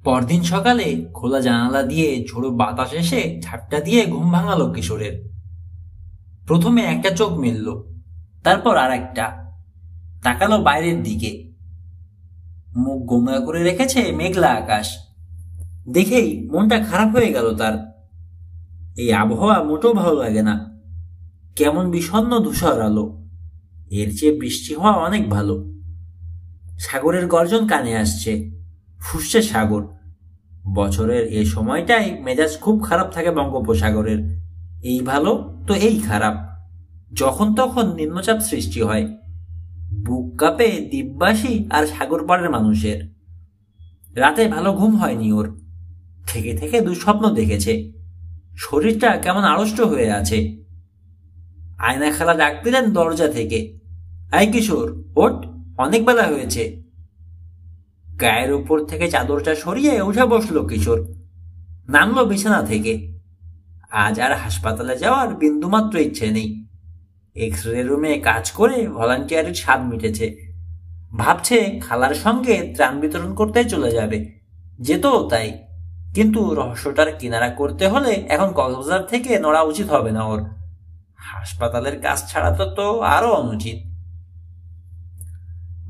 পরদিন সকালে খোলা জানালা দিয়ে ঝোড়ো বাতাস এসে ঝাপটা দিয়ে ঘুম ভাঙালো কিশোরের। প্রথমে একটা চোখ মেলল, তারপর আর একটা। তাকালো বাইরের দিকে। মুখ গোমরা করে রেখেছে মেঘলা আকাশ। দেখেই মনটা খারাপ হয়ে গেল তার। এই আবহাওয়া মোটেও ভালো লাগে না। কেমন বিষণ্ণ ধূসর আলো। এর চেয়ে বৃষ্টি হওয়া অনেক ভালো। সাগরের গর্জন কানে আসছে। ফুঁসছে সাগর। বছরের এ সময়টাই মেজাজ খুব খারাপ থাকে বঙ্গোপসাগরের। এই ভালো তো এই খারাপ। যখন তখন নিম্নচাপ সৃষ্টি হয়। বুক কাঁপে দ্বীপবাসী আর সাগর পাড়ের মানুষের। রাতে ভালো ঘুম হয়নি ওর। থেকে থেকে দুঃস্বপ্ন দেখেছে। শরীরটা কেমন আড়ষ্ট হয়ে আছে। আয়না খালা ডাক দিলেন দরজা থেকে, আয় কিশোর, ওঠ, অনেক বেলা হয়েছে। গায়ের উপর থেকে চাদরটা সরিয়ে উঠে বসলো কিশোর। নামলো বিছানা থেকে। আজ আর হাসপাতালে যাওয়ার বিন্দুমাত্র ইচ্ছে নেই। এক্স রে রুমে কাজ করে ভলান্টিয়ারের স্বাদ মিটেছে। ভাবছে খালার সঙ্গে ত্রাণ বিতরণ করতে চলে যাবে। যেতও তাই, কিন্তু রহস্যটার কিনারা করতে হলে এখন কক্সবাজার থেকে নড়া উচিত হবে না ওর। হাসপাতালের কাজ ছাড়া তো আরো অনুচিত।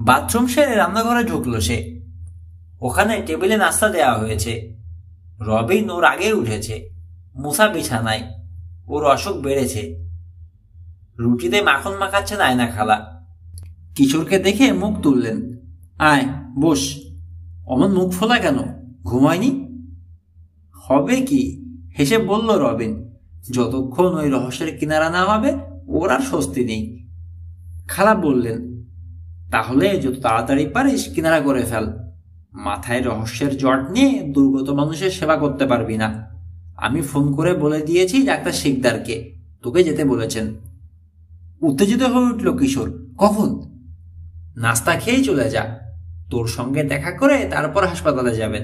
বাথরুম সেরে রান্নাঘরে ঢুকলো সে। ওখানে টেবিলে নাস্তা দেওয়া হয়েছে। রবিন ওর আগে উঠেছে। মুসা বিছানায়। ওর অসুখ বেড়েছে। রুটিতে মাখন মাখাচ্ছেন আয়না খালা। কিশোরকে দেখে মুখ তুললেন। আয় বস। অমন মুখ ফোলা কেন? ঘুমায়নি? হবে কি, হেসে বলল রবিন। যতক্ষণ ওই রহস্যের কিনারা না হবে ওর আর স্বস্তি নেই। খালা বললেন, তাহলে যত তাড়াতাড়ি পারিস কিনারা করে ফেল। মাথায় রহস্যের জট নিয়ে দুর্গত মানুষের সেবা করতে পারবি না। আমি ফোন করে বলে দিয়েছি ডাক্তার শিকদারকে, তোকে যেতে বলেছেন। উত্তেজিত হয়ে উঠল কিশোর। কখন? নাস্তা খেয়েই চলে যা। তোর সঙ্গে দেখা করে তারপর হাসপাতালে যাবেন।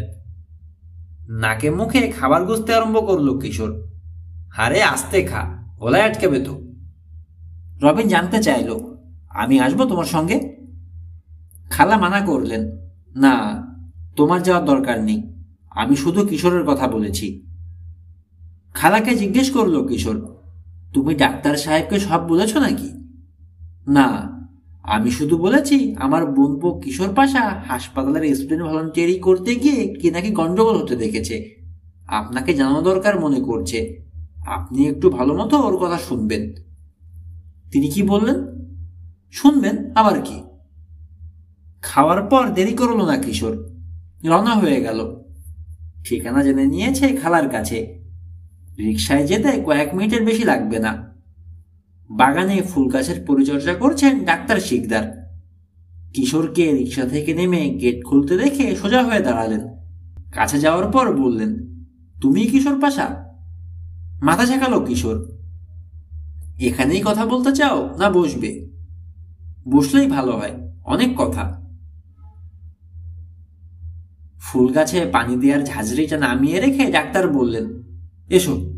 নাকে মুখে খাবার গুছতে আরম্ভ করলো কিশোর। হারে আস্তে খা, গলায় আটকাবে তো। রবিন জানতে চাইল, আমি আসবো তোমার সঙ্গে? খালা মানা করলেন, না, তোমার যাওয়ার দরকার নেই। আমি শুধু কিশোরের কথা বলেছি। খালাকে জিজ্ঞেস করলো কিশোর, তুমি ডাক্তার সাহেবকে সব বলেছ নাকি? না, আমি শুধু বলেছি আমার বোনপো কিশোর পাশা হাসপাতালের স্টুডেন্ট ভলান্টিয়ারি করতে গিয়ে কি নাকি গন্ডগোল হতে দেখেছে। আপনাকে জানানো দরকার মনে করছে। আপনি একটু ভালো মতো ওর কথা শুনবেন। তিনি কি বললেন? শুনবেন আবার কি? খাওয়ার পর দেরি করল না কিশোর। রওনা হয়ে গেল। ঠিকানা জেনে নিয়েছে খালার কাছে। রিকশায় যেতে কয়েক মিনিটের বেশি লাগবে না। বাগানে ফুল গাছের পরিচর্যা করছেন ডাক্তার শিকদার। কিশোরকে রিকশা থেকে নেমে গেট খুলতে দেখে সোজা হয়ে দাঁড়ালেন। কাছে যাওয়ার পর বললেন, তুমি কিশোর পাশা? মাথা ঝাঁকালো কিশোর। এখানেই কথা বলতে চাও না বসবে? বসলেই ভালো হয়, অনেক কথা। ফুল গাছে পানি দেওয়ার ঝাঁঝরিটা নামিয়ে রেখে ডাক্তার বললেন, এসো।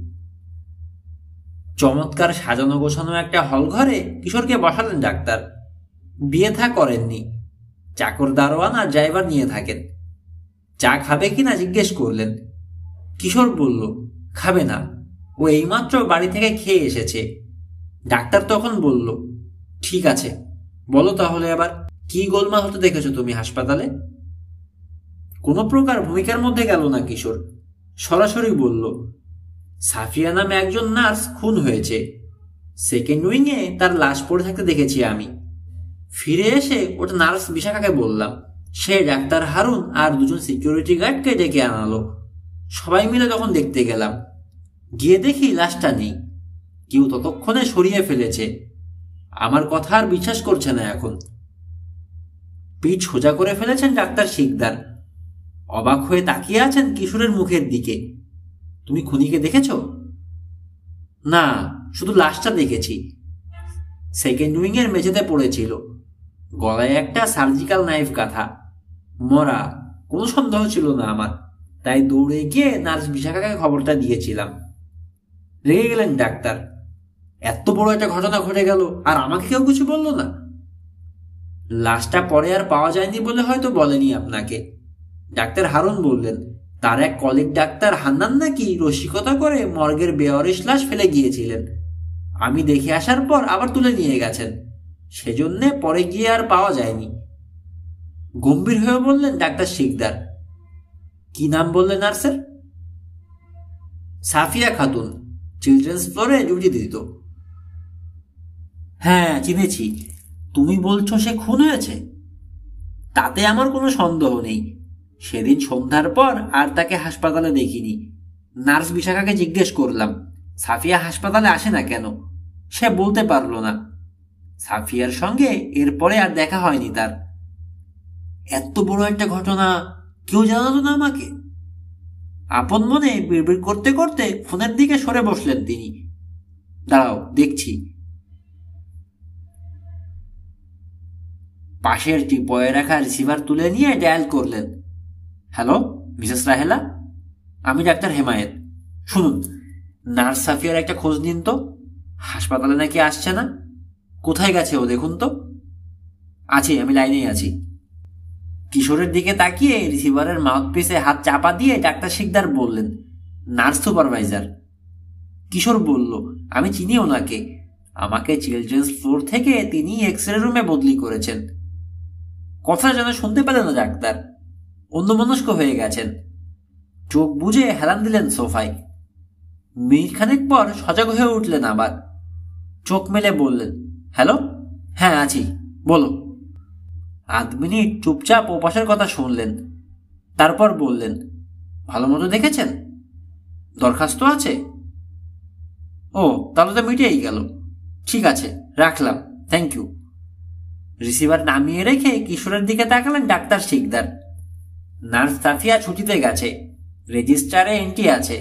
চমৎকার সাজানো গোছানো একটা হল ঘরে কিশোরকে বসালেন ডাক্তার। বিয়ে থা করেননি। চাকর দারোয়ান আর ড্রাইভার নিয়ে থাকেন। চা খাবে কিনা জিজ্ঞেস করলেন। কিশোর বলল, খাবে না, ও এইমাত্র বাড়ি থেকে খেয়ে এসেছে। ডাক্তার তখন বলল, ঠিক আছে, বলো তাহলে আবার কি গোলমাল হতে দেখেছো তুমি হাসপাতালে? কোনো প্রকার ভূমিকার মধ্যে গেল না কিশোর। সরাসরি বলল, সাফিয়া নামে একজন নার্স খুন হয়েছে। সেকেন্ড উইংয়ে তার লাশ পড়ে থাকতে দেখেছি আমি। ফিরে এসে ওটা নার্স বিশাখাকে বললাম। সে ডাক্তার হারুন আর দুজন সিকিউরিটি গার্ডকে ডেকে আনালো। সবাই মিলে তখন দেখতে গেলাম। গিয়ে দেখি লাশটা নেই। কেউ ততক্ষণে সরিয়ে ফেলেছে। আমার কথা আর বিশ্বাস করছে না এখন। পিঠ সোজা করে ফেলেছেন ডাক্তার শিকদার। অবাক হয়ে তাকিয়ে আছেন কিশোরের মুখের দিকে। তুমি খুনিকে দেখেছ? না, শুধু লাশটা দেখেছি। সেকেন্ড উইং এর মেঝেতে পড়েছিল। গলায় একটা সার্জিক্যাল নাইফ গাঁথা। মরা। কোনো সন্দেহ ছিল না আমার, তাই দৌড়ে গিয়ে নার্স বিশাখাকে খবরটা দিয়েছিলাম। রেগে গেলেন ডাক্তার। এত বড় একটা ঘটনা ঘটে গেল আর আমাকে কেউ কিছু বলল না। লাশটা পরে আর পাওয়া যায়নি বলে হয়তো বলেনি আপনাকে। ডাক্তার হারুন বললেন, তার এক কলিগ ডাক্তার হান্নান নাকি রসিকতা করে মর্গের বেওয়ারিশ লাশ ফেলে গিয়েছিলেন। আমি দেখে আসার পর আবার তুলে নিয়ে গেছেন, সেজন্যে পরে গিয়ে আর পাওয়া যায়নি। গম্ভীর হয়ে বললেন ডাক্তার শিকদার। কি নাম বললেন নার্সের? সাফিয়া খাতুন, চিলড্রেন্স ফ্লোরে ডিউটি দিত। হ্যাঁ, চিনেছি। তুমি বলছো সে খুন হয়েছে? তাতে আমার কোনো সন্দেহ নেই। সেদিন সন্ধ্যার পর আর তাকে হাসপাতালে দেখিনি। নার্স বিশাখাকে জিজ্ঞেস করলাম সাফিয়া হাসপাতালে আসে না কেন। সে বলতে পারল না। সাফিয়ার সঙ্গে এরপরে আর দেখা হয়নি তার। এত বড় একটা ঘটনা কেউ জানালো না আমাকে। আপন মনে বিড়বিড় করতে করতে ফোনের দিকে সরে বসলেন তিনি। দাঁড়াও, দেখছি। পাশের টিপয়ে রাখা রিসিভার তুলে নিয়ে ডায়াল করলেন। হ্যালো, মিসেস রাহেলা, আমি ডাক্তার হেমায়েত। শুনুন, নার্স সাফিয়ার একটা খোঁজ নিন তো। হাসপাতালে নাকি আসছে না। কোথায় গেছে ও দেখুন তো। আছি, আমি লাইনেই আছি। কিশোরের দিকে তাকিয়ে রিসিভারের মাউথপিসে হাত চাপা দিয়ে ডাক্তার শিকদার বললেন, নার্স সুপারভাইজার। কিশোর বলল, আমি চিনি ওনাকে। আমাকে চিলড্রেন্স ফ্লোর থেকে তিনি এক্সরে রুমে বদলি করেছেন। কথা যেন শুনতে পেলেন না ডাক্তার, অন্যমনস্ক হয়ে গেছেন। চোখ বুজে হেলান দিলেন সোফায়। মিনিট খানেক পর সজাগ হয়ে উঠলেন আবার। চোখ মেলে বললেন, হ্যালো, হ্যাঁ আছি, বলো। আধ মিনিট চুপচাপ ওপাশের কথা শুনলেন। তারপর বললেন, ভালো মতো দেখেছেন? দরখাস্ত আছে? ও, তাহলে তো মিটেই গেল। ঠিক আছে, রাখলাম, থ্যাংক ইউ। রিসিভার নামিয়ে রেখে কিশোরের দিকে তাকালেন ডাক্তার শিকদার। নার্স সাফিয়া ছুটিতে গেছে, রেজিস্টারে এন্ট্রি আছে,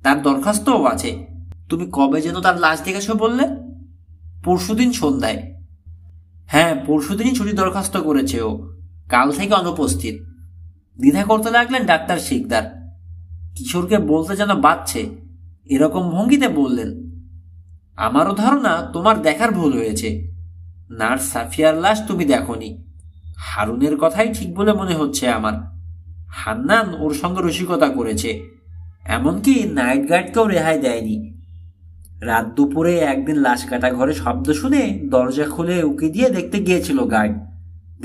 তার দরখাস্তও আছে। তুমি কবে যেন তার লাশ দেখেছো বললে? পরশুদিন সন্ধ্যায়। হ্যাঁ, পরশুদিনই ছুটি দরখাস্ত করেছে ও, কাল থেকে অনুপস্থিত। দ্বিধা করতে লাগলেন ডাক্তার শিকদার। কিশোরকে বলতে যেন বাচ্ছে, এরকম ভঙ্গিতে বললেন, আমারও ধারণা তোমার দেখার ভুল হয়েছে। নার্স সাফিয়ার লাশ তুমি দেখনি। হারুনের কথাই ঠিক বলে মনে হচ্ছে আমার। হান্নান ওর সঙ্গে রসিকতা করেছে, এমনকি নাইট গার্ডকেও রেহাই দেয়নি। রাত দুপুরে একদিন লাশ কাটা ঘরে শব্দ শুনে দরজা খুলে উকি দিয়ে দেখতে গিয়েছিল গার্ড।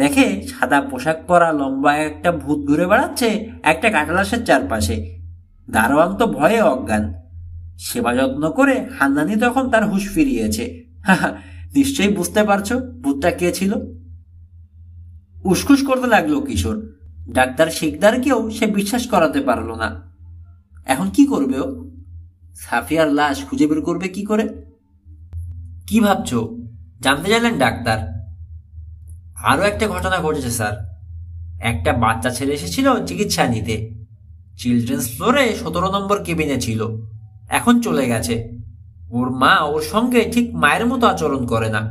দেখে সাদা পোশাক পরা লম্বা একটা ভূত ঘুরে বেড়াচ্ছে একটা কাটা লাশের চারপাশে। দারোয়ান তো ভয়ে অজ্ঞান। সেবা যত্ন করে হান্নানি তখন তার হুঁশ ফিরিয়েছে। নিশ্চয়ই বুঝতে পারছো ভূতটা কে ছিল। উসখুস করতে লাগলো কিশোর। ডাক্তার শিকদারকেও সে বিশ্বাস করাতে পারল না। এখন কি করবে ও? সাফিয়ার লাশ খুঁজে বের করবে কি করে? কি ভাবছো? জানতে চাইলেন ডাক্তার। আরো একটা ঘটনা ঘটেছে স্যার। একটা বাচ্চা ছেলে এসেছিল চিকিৎসা নিতে। চিলড্রেন্স ফ্লোরে 17 নম্বর কেবিনে ছিল, এখন চলে গেছে। ওর মা ওর সঙ্গে ঠিক মায়ের মতো আচরণ করে না।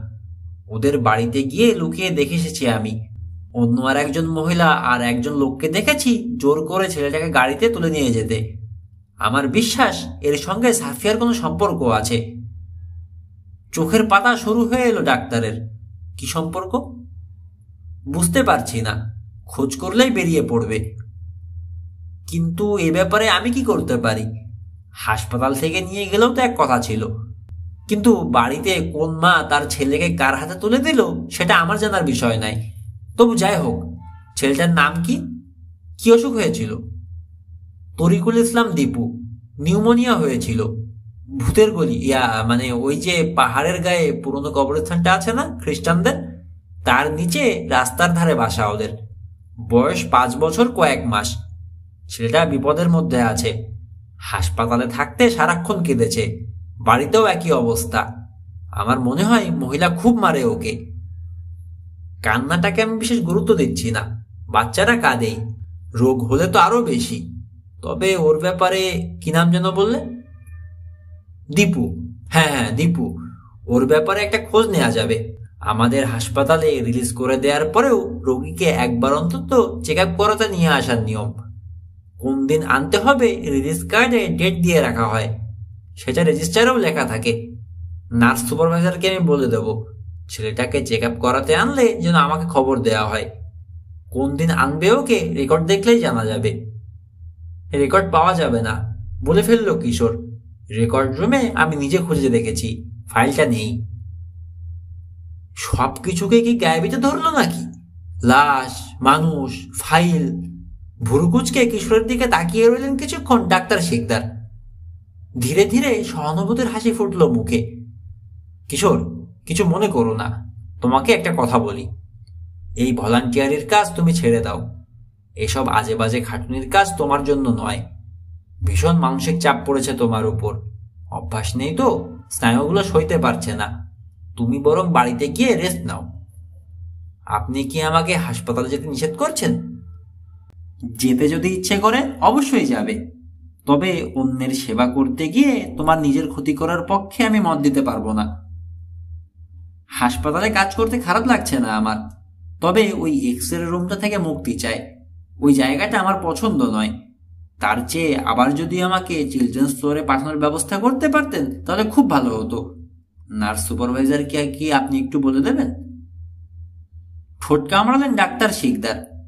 ওদের বাড়িতে গিয়ে লুকিয়ে দেখে এসেছি আমি। অন্য আর একজন মহিলা আর একজন লোককে দেখেছি জোর করে ছেলেটাকে গাড়িতে তুলে নিয়ে যেতে। আমার বিশ্বাস এর সঙ্গে সাফিয়ার কোনো সম্পর্ক আছে। চোখের পাতা শুরু হয়ে এলো ডাক্তারের। কি সম্পর্ক? বুঝতে পারছি না, খোঁজ করলেই বেরিয়ে পড়বে। কিন্তু এ ব্যাপারে আমি কি করতে পারি? হাসপাতাল থেকে নিয়ে গেলেও তো এক কথা ছিল, কিন্তু বাড়িতে কোন মা তার ছেলেকে কার হাতে তুলে দিল সেটা আমার জানার বিষয় নাই। তবু যাই হোক, ছেলেটার নাম কি? কি অসুখ হয়েছিল? তরিকুল ইসলাম দীপু। নিউমোনিয়া হয়েছিল। ভূতের গলি, মানে ওই যে পাহাড়ের গায়ে পুরনো কবরস্থানটা আছে না খ্রিস্টানদের, তার নিচে রাস্তার ধারে বাসা ওদের। বয়স 5 বছর কয়েক মাস। ছেলেটা বিপদের মধ্যে আছে। হাসপাতালে থাকতে সারাক্ষণ কেঁদেছে, বাড়িতেও একই অবস্থা। আমার মনে হয় মহিলা খুব মারে ওকে। কান্নাটাকে আমি বিশেষ গুরুত্ব দিচ্ছি না, বাচ্চারা কাঁদেই, রোগ হলে তো আরো বেশি। তবে ওর ব্যাপারে কি নাম যেন বললে? দীপু। হ্যাঁ হ্যাঁ, দীপু। ওর ব্যাপারে একটা খোঁজ নেওয়া যাবে। আমাদের হাসপাতালে রিলিজ করে দেওয়ার পরেও রোগীকে একবার অন্তত চেক আপ করাতে নিয়ে আসার নিয়ম। কোন দিন আনতে হবে রিলিজ কার্ডে ডেট দিয়ে রাখা হয়, সেটা রেজিস্টারেও লেখা থাকে। নার্স সুপারভাইজারকে আমি বলে দেব ছেলেটাকে চেক আপ করাতে আনলে যেন আমাকে খবর দেওয়া হয়। কোন দিন আনবে ওকে রেকর্ড দেখলেই জানা যাবে। রেকর্ড পাওয়া যাবে না বলে ফেলল কিশোর। রেকর্ড রুমে আমি নিজে খুঁজে দেখেছি, ফাইলটা নেই। সব কিছুকে কি গায়েবিতে ধরলো নাকি? লাশ, মানুষ, ফাইল। ভুরুকুচকে কিশোরের দিকে তাকিয়ে রইলেন কিছুক্ষণ ডাক্তার শিকদার। ধীরে ধীরে সহানুভূতির হাসি ফুটল মুখে। কিশোর, কিছু মনে করো না, তোমাকে একটা কথা বলি। এই ভলান্টিয়ারের কাজ তুমি ছেড়ে দাও। এসব আজে বাজে খাটুনির কাজ তোমার জন্য নয়। ভীষণ মানসিক চাপ পড়েছে তোমার উপর, অভ্যাস নেই তো, স্নায়ুগুলো সইতে পারছে না। তুমি বরং বাড়িতে গিয়ে রেস্ট নাও। আপনি কি আমাকে হাসপাতালে যেতে নিষেধ করছেন? যেতে যদি ইচ্ছে করে অবশ্যই যাবে, তবে অন্যের সেবা করতে গিয়ে তোমার নিজের ক্ষতি করার পক্ষে আমি মত দিতে পারবো না। হাসপাতালে কাজ করতে খারাপ লাগছে না আমার, তবে ওই এক্স-রে রুমটা থেকে মুক্তি চাই। ওই জায়গাটা আমার পছন্দ নয়। তার চেয়ে আবার যদি আমাকে চিলড্রেন্স ফ্লোরে পাঠানোর ব্যবস্থা করতে পারতেন তাহলে খুব ভালো হতো। নার্স সুপারভাইজারকে কি আপনি একটু বলে দেবেন? ঠোঁট কামড়ালেন ডাক্তার শিকদার।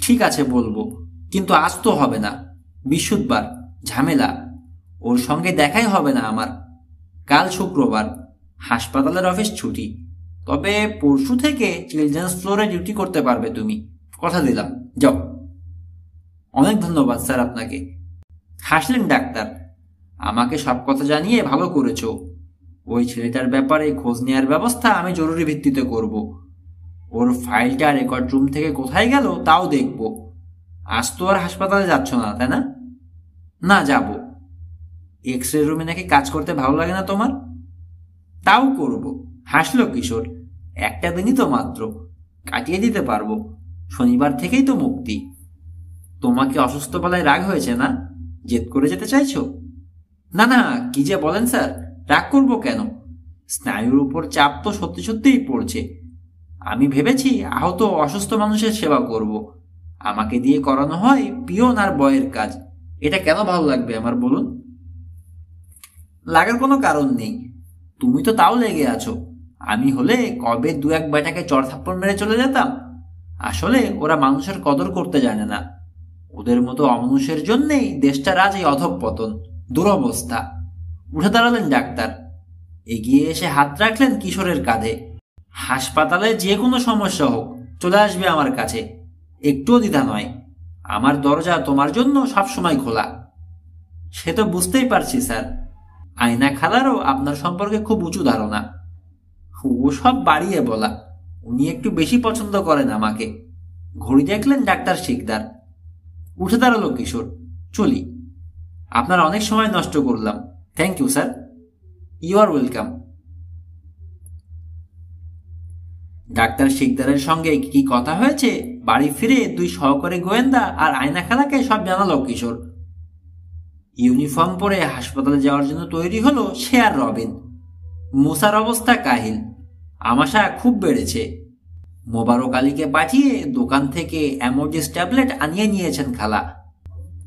ঠিক আছে, বলবো, কিন্তু আজ তো হবে না। বৃহস্পতিবার, ঝামেলা। ওর সঙ্গে দেখাই হবে না আমার। কাল শুক্রবার, হাসপাতালের অফিস ছুটি। তবে পরশু থেকে চিলড্রেন্স ফ্লোরে ডিউটি করতে পারবে তুমি, কথা দিলাম। যাও। অনেক ধন্যবাদ স্যার আপনাকে। হাসলেন ডাক্তার। আমাকে সব কথা জানিয়ে ভালো করেছো। ওই ছেলেটার ব্যাপারে খোঁজ নেওয়ার ব্যবস্থা আমি জরুরি ভিত্তিতে করব। ওর ফাইলটা রেকর্ড রুম থেকে কোথায় গেল তাও দেখব। আজ তো আর হাসপাতালে যাচ্ছ না, তাই না? না, যাব। এক্স-রে রুমে নাকি কাজ করতে ভালো লাগে না তোমার? তাও করব। হাসল কিশোর। একটা দিনই তো মাত্র, কাটিয়ে দিতে পারবো। শনিবার থেকেই তো মুক্তি। তোমাকে অসুস্থ বেলায় রাগ হয়েছে না? জেদ করে যেতে চাইছো? না না, কি যে বলেন স্যার, রাগ করবো কেন? স্নায়ুর উপর চাপ তো সত্যি সত্যিই পড়ছে। আমি ভেবেছি আহত অসুস্থ মানুষের সেবা করব। আমাকে দিয়ে করানো হয় পিয়ন আর বয়ের কাজ। এটা কেন ভালো লাগবে আমার, বলুন? লাগার কোনো কারণ নেই। তুমি তো তাও লেগে আছো। আমি হলে কবে দু এক বেটাকে চড় থাপ্পড় মেরে চলে যেতাম। আসলে ওরা মানুষের কদর করতে জানে না। ওদের মতো অমানুষের জন্যেই দেশটার আজ এই অধঃপতন, দুরবস্থা। উঠে দাঁড়ালেন ডাক্তার। এগিয়ে এসে হাত রাখলেন কিশোরের কাঁধে। হাসপাতালে যে কোনো সমস্যা হোক চলে আসবে আমার কাছে, একটুও দ্বিধা নয়। আমার দরজা তোমার জন্য সবসময় খোলা। সে তো বুঝতেই পারছি স্যার। আয়না খালারও আপনার সম্পর্কে খুব উঁচু ধারণা। ও সব বাড়িয়ে বলা। উনি একটু বেশি পছন্দ করেন আমাকে। ঘড়ি দেখলেন ডাক্তার শিকদার। উঠে দাঁড়ালো কিশোর। চলি। আপনার অনেক সময় নষ্ট করলাম। Thank you sir. You are welcome. Doctor শিকদারের সঙ্গে কি কথা হয়েছে বাড়ি ফিরে দুই সহকারী গোয়েন্দা আর আয়না খালাকে সব জানালো কিশোর। ইউনিফর্ম পরে হাসপাতালে যাওয়ার জন্য তৈরি হলো সে আর রবিন। মুসার অবস্থা কাহিল। আমাশা খুব বেড়েছে। মোবারক আলীকে পাঠিয়ে দোকান থেকে অ্যামোডিস ট্যাবলেট আনিয়ে নিয়েছেন খালা।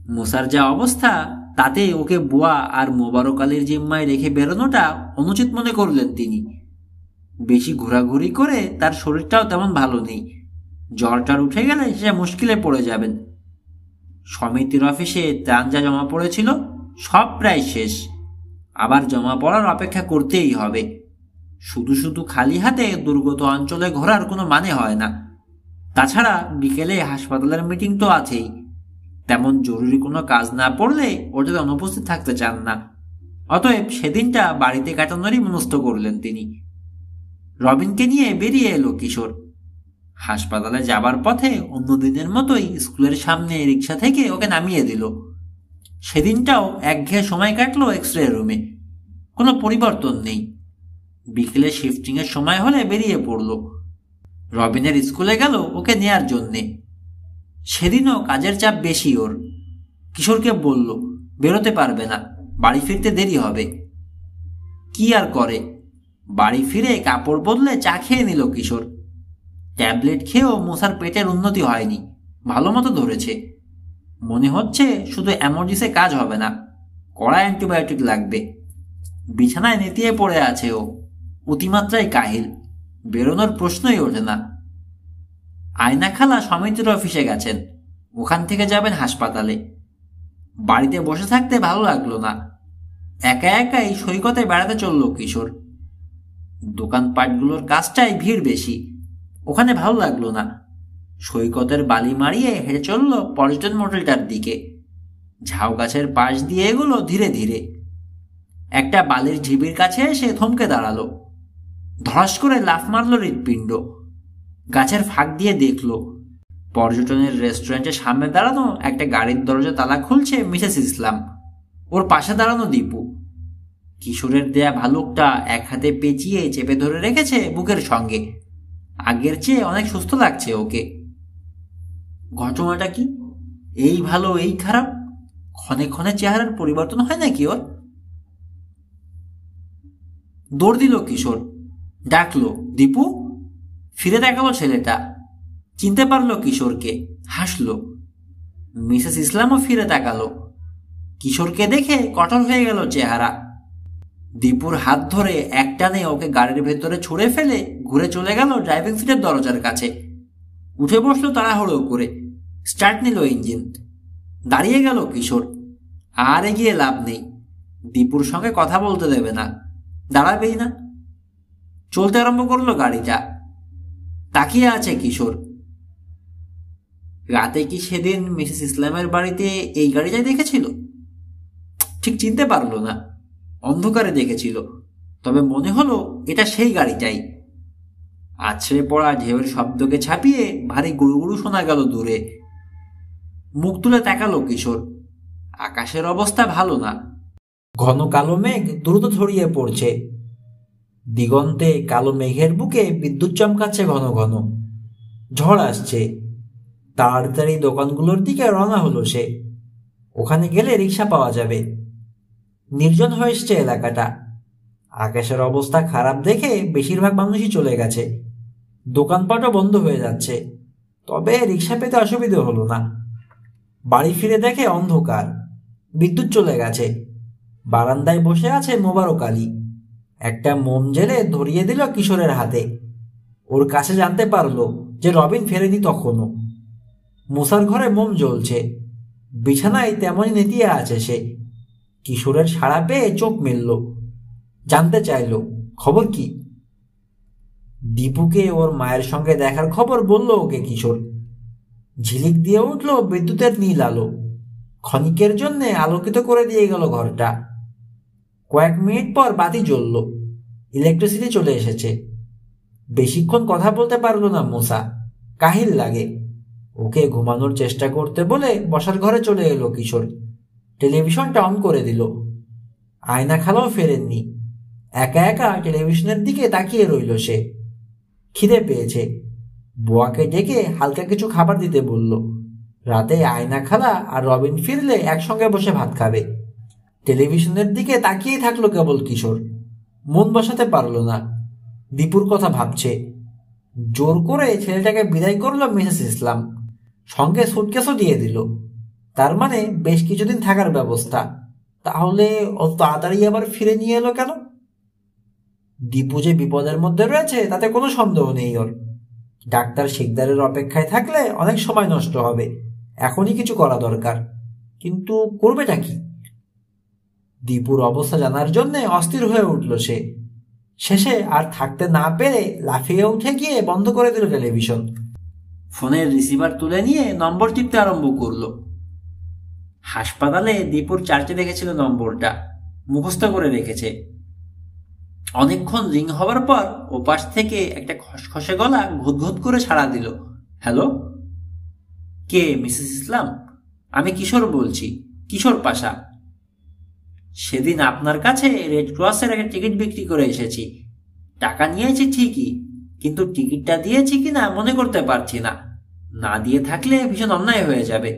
মুসার যা অবস্থা তাতে ওকে বুয়া আর মোবারক আলীর জিম্মায় রেখে বেরোনোটা অনুচিত মনে করলেন তিনি। বেশি ঘোরাঘুরি করে তার শরীরটাও তেমন ভালো নেই। জ্বরটার উঠে গেলে সে মুশকিলে পড়ে যাবেন। সমিতির অফিসে ত্রাণ যা জমা পড়েছিল সব প্রায় শেষ। আবার জমা পড়ার অপেক্ষা করতেই হবে। শুধু শুধু খালি হাতে দুর্গত অঞ্চলে ঘোরার কোনো মানে হয় না। তাছাড়া বিকেলে হাসপাতালের মিটিং তো আছেই। তেমন জরুরি কোনো কাজ না পড়লে ওটাতে অনুপস্থিত থাকতে চান না। অতএব সেদিনটা বাড়িতে কাটানোরই মনস্থ করলেন তিনি। রবিনকে নিয়ে বেরিয়ে এলো কিশোর। হাসপাতালে যাবার পথে অন্য দিনের মতোই স্কুলের সামনে রিক্সা থেকে ওকে নামিয়ে দিল। সেদিনটাও একঘেয়ে সময় কাটলো এক্স-রে রুমে। কোনো পরিবর্তন নেই। বিকেলে শিফটিংয়ের সময় হলে বেরিয়ে পড়ল। রবিনের স্কুলে গেল ওকে নেয়ার জন্যে। সেদিনও কাজের চাপ বেশি ওর। কিশোরকে বলল বেরোতে পারবে না, বাড়ি ফিরতে দেরি হবে। কি আর করে, বাড়ি ফিরে কাপড় বদলে চা খেয়ে নিল কিশোর। ট্যাবলেট খেয়েও মুসার পেটের উন্নতি হয়নি, ভালো মতো ধরেছে। মনে হচ্ছে শুধু অ্যামোডিসে কাজ হবে না, কড়া অ্যান্টিবায়োটিক লাগবে। বিছানায় নেতিয়ে পড়ে আছে ও, অতিমাত্রায় কাহিল, বেরোনোর প্রশ্নই ওঠে না। আয়না খালা সমিতির অফিসে গেছেন, ওখান থেকে যাবেন হাসপাতালে। বাড়িতে বসে থাকতে ভালো লাগলো না, একা একাই সৈকতে বেড়াতে চলল কিশোর। দোকানপাটগুলোর কাজটাই ভিড় বেশি, ওখানে ভালো লাগলো না। সৈকতের বালি মারিয়ে হেঁটে চলল পর্যটন মোটেলটার দিকে। ঝাউ গাছের পাশ দিয়ে এগুলো ধীরে ধীরে। একটা বালির ঢিবির কাছে এসে থমকে দাঁড়ালো। ধস করে লাফ মারল হৃৎপিণ্ড। গাছের ফাঁক দিয়ে দেখল পর্যটনের রেস্টুরেন্টের সামনে দাঁড়ানো একটা গাড়ির দরজা তালা খুলছে মিসেস ইসলাম, ওর পাশে দাঁড়ানো দীপু। কিশোরের দেয়া ভালুকটা এক হাতে পেঁচিয়ে চেপে ধরে রেখেছে বুকের সঙ্গে। আগের চেয়ে অনেক সুস্থ লাগছে ওকে। ঘটনাটা কি? এই ভালো এই খারাপ, ক্ষণে ক্ষণে চেহারার পরিবর্তন হয় নাকি ওর? দৌড় দিল কিশোর, ডাকলো, দীপু। ফিরে দেখালো ছেলেটা, চিনতে পারলো কিশোরকে, হাসলো। মিসেস ইসলামও ফিরে তাকালো। কিশোরকে দেখে কঠোর হয়ে গেল চেহারা। দীপুর হাত ধরে একটানে ওকে গাড়ির ভেতরে ছুঁড়ে ফেলে ঘুরে চলে গেল ড্রাইভিং সিটের দরজার কাছে। উঠে বসলো তাড়াহুড়ো করে, স্টার্ট নিল ইঞ্জিন। দাঁড়িয়ে গেল কিশোর। আর এগিয়ে লাভ নেই, দীপুর সঙ্গে কথা বলতে দেবে না, দাঁড়াবেই না। চলতে আরম্ভ করলো গাড়িটা। তাকিয়ে আছে কিশোর। রাতে কি সেদিন মিসেস ইসলামের বাড়িতে এই গাড়িটাই দেখেছিল? ঠিক চিনতে পারলো না, অন্ধকারে দেখেছিল, তবে মনে হলো এটা সেই গাড়িটাই। আছড়ে পড়া ঢেউয়ের শব্দকে ছাপিয়ে ভারী গুড়ুগুড়ু শোনা গেল দূরে। মুখ তুলে তাকালো কিশোর। আকাশের অবস্থা ভালো না, ঘন কালো মেঘ দ্রুত ছড়িয়ে পড়ছে। দিগন্তে কালো মেঘের বুকে বিদ্যুৎ চমকাচ্ছে ঘন ঘন। ঝড় আসছে। তাড়াতাড়ি দোকানগুলোর দিকে রওনা হলো সে। ওখানে গেলে রিক্সা পাওয়া যাবে। নির্জন হয়ে এসছে এলাকাটা। আকাশের অবস্থা খারাপ দেখে বেশিরভাগ মানুষই চলে গেছে। দোকানপাটও বন্ধ হয়ে যাচ্ছে, তবে রিক্সা পেতে অসুবিধে হলো না। বাড়ি ফিরে দেখে অন্ধকার, বিদ্যুৎ চলে গেছে। বারান্দায় বসে আছে মোবারক আলী। একটা মোম জেলে ধরিয়ে দিল কিশোরের হাতে। ওর কাছে জানতে পারলো যে রবিন ফেরেনি তখনও। মুসার ঘরে মোম জ্বলছে, বিছানায় তেমনই নেতিয়ে আছে সে। কিশোরের সাড়া পেয়ে চোখ মেলল, জানতে চাইল খবর কি। দীপুকে ওর মায়ের সঙ্গে দেখার খবর বলল ওকে কিশোর। ঝিলিক দিয়ে উঠল বিদ্যুতের নীল আলো। ক্ষণিকের জন্য আলোকিত করে দিয়ে গেল ঘরটা। কয়েক মিনিট পর বাতি জ্বলল, ইলেকট্রিসিটি চলে এসেছে। বেশিক্ষণ কথা বলতে পারলো না মুসা, কাহিল লাগে। ওকে ঘুমানোর চেষ্টা করতে বলে বসার ঘরে চলে এলো কিশোর। টেলিভিশনটা অন করে দিল। আয়না খালাও ফেরেননি। একা একা টেলিভিশনের দিকে তাকিয়ে রইল সে। খিদে পেয়েছে, বুয়াকে ডেকে হালকা কিছু খাবার দিতে বলল। রাতে আয়না খালা আর রবিন ফিরলে একসঙ্গে বসে ভাত খাবে। টেলিভিশনের দিকে তাকিয়েই থাকলো কেবল কিশোর। মন বসাতে পারল না, দীপুর কথা ভাবছে। জোর করে ছেলেটাকে বিদায় করলো মিসেস ইসলাম, সঙ্গে সুটকেসও দিয়ে দিল। তার মানে বেশ কিছুদিন থাকার ব্যবস্থা। তাহলে অত তাড়াতাড়ি আবার ফিরে নিয়ে এলো কেন? দীপু যে বিপদের মধ্যে রয়েছে তাতে কোনো সন্দেহ নেই ওর। ডাক্তার শিকদারের অপেক্ষায় থাকলে অনেক সময় নষ্ট হবে। এখনই কিছু করা দরকার, কিন্তু করবেটা কি? দীপুর অবস্থা জানার জন্য অস্থির হয়ে উঠল সে। শেষে আর থাকতে না পেরে লাফিয়ে উঠে গিয়ে বন্ধ করে দিল টেলিভিশন। ফোনের রিসিভার তুলে নিয়ে নম্বর টিপতে আরম্ভ করলো। হাসপাতালে দীপুর চার্জে দেখেছিল নম্বরটা, মুখস্থ করে রেখেছে। অনেকক্ষণ রিং হবার পর ওপাশ থেকে একটা খসখসে গলা ঘুতঘুত করে সাড়া দিল। হ্যালো, কে? মিসেস ইসলাম, আমি কিশোর বলছি, কিশোর পাশা। সেদিন আপনার কাছে রেড ক্রসের একটা টিকিট বিক্রি করে এসেছি। টাকা নিয়েছি ঠিকই, কিন্তু টিকিটটা দিয়েছি কিনা মনে করতে পারছি না। না দিয়ে থাকলে ভীষণ অন্যায় হয়ে যাবে।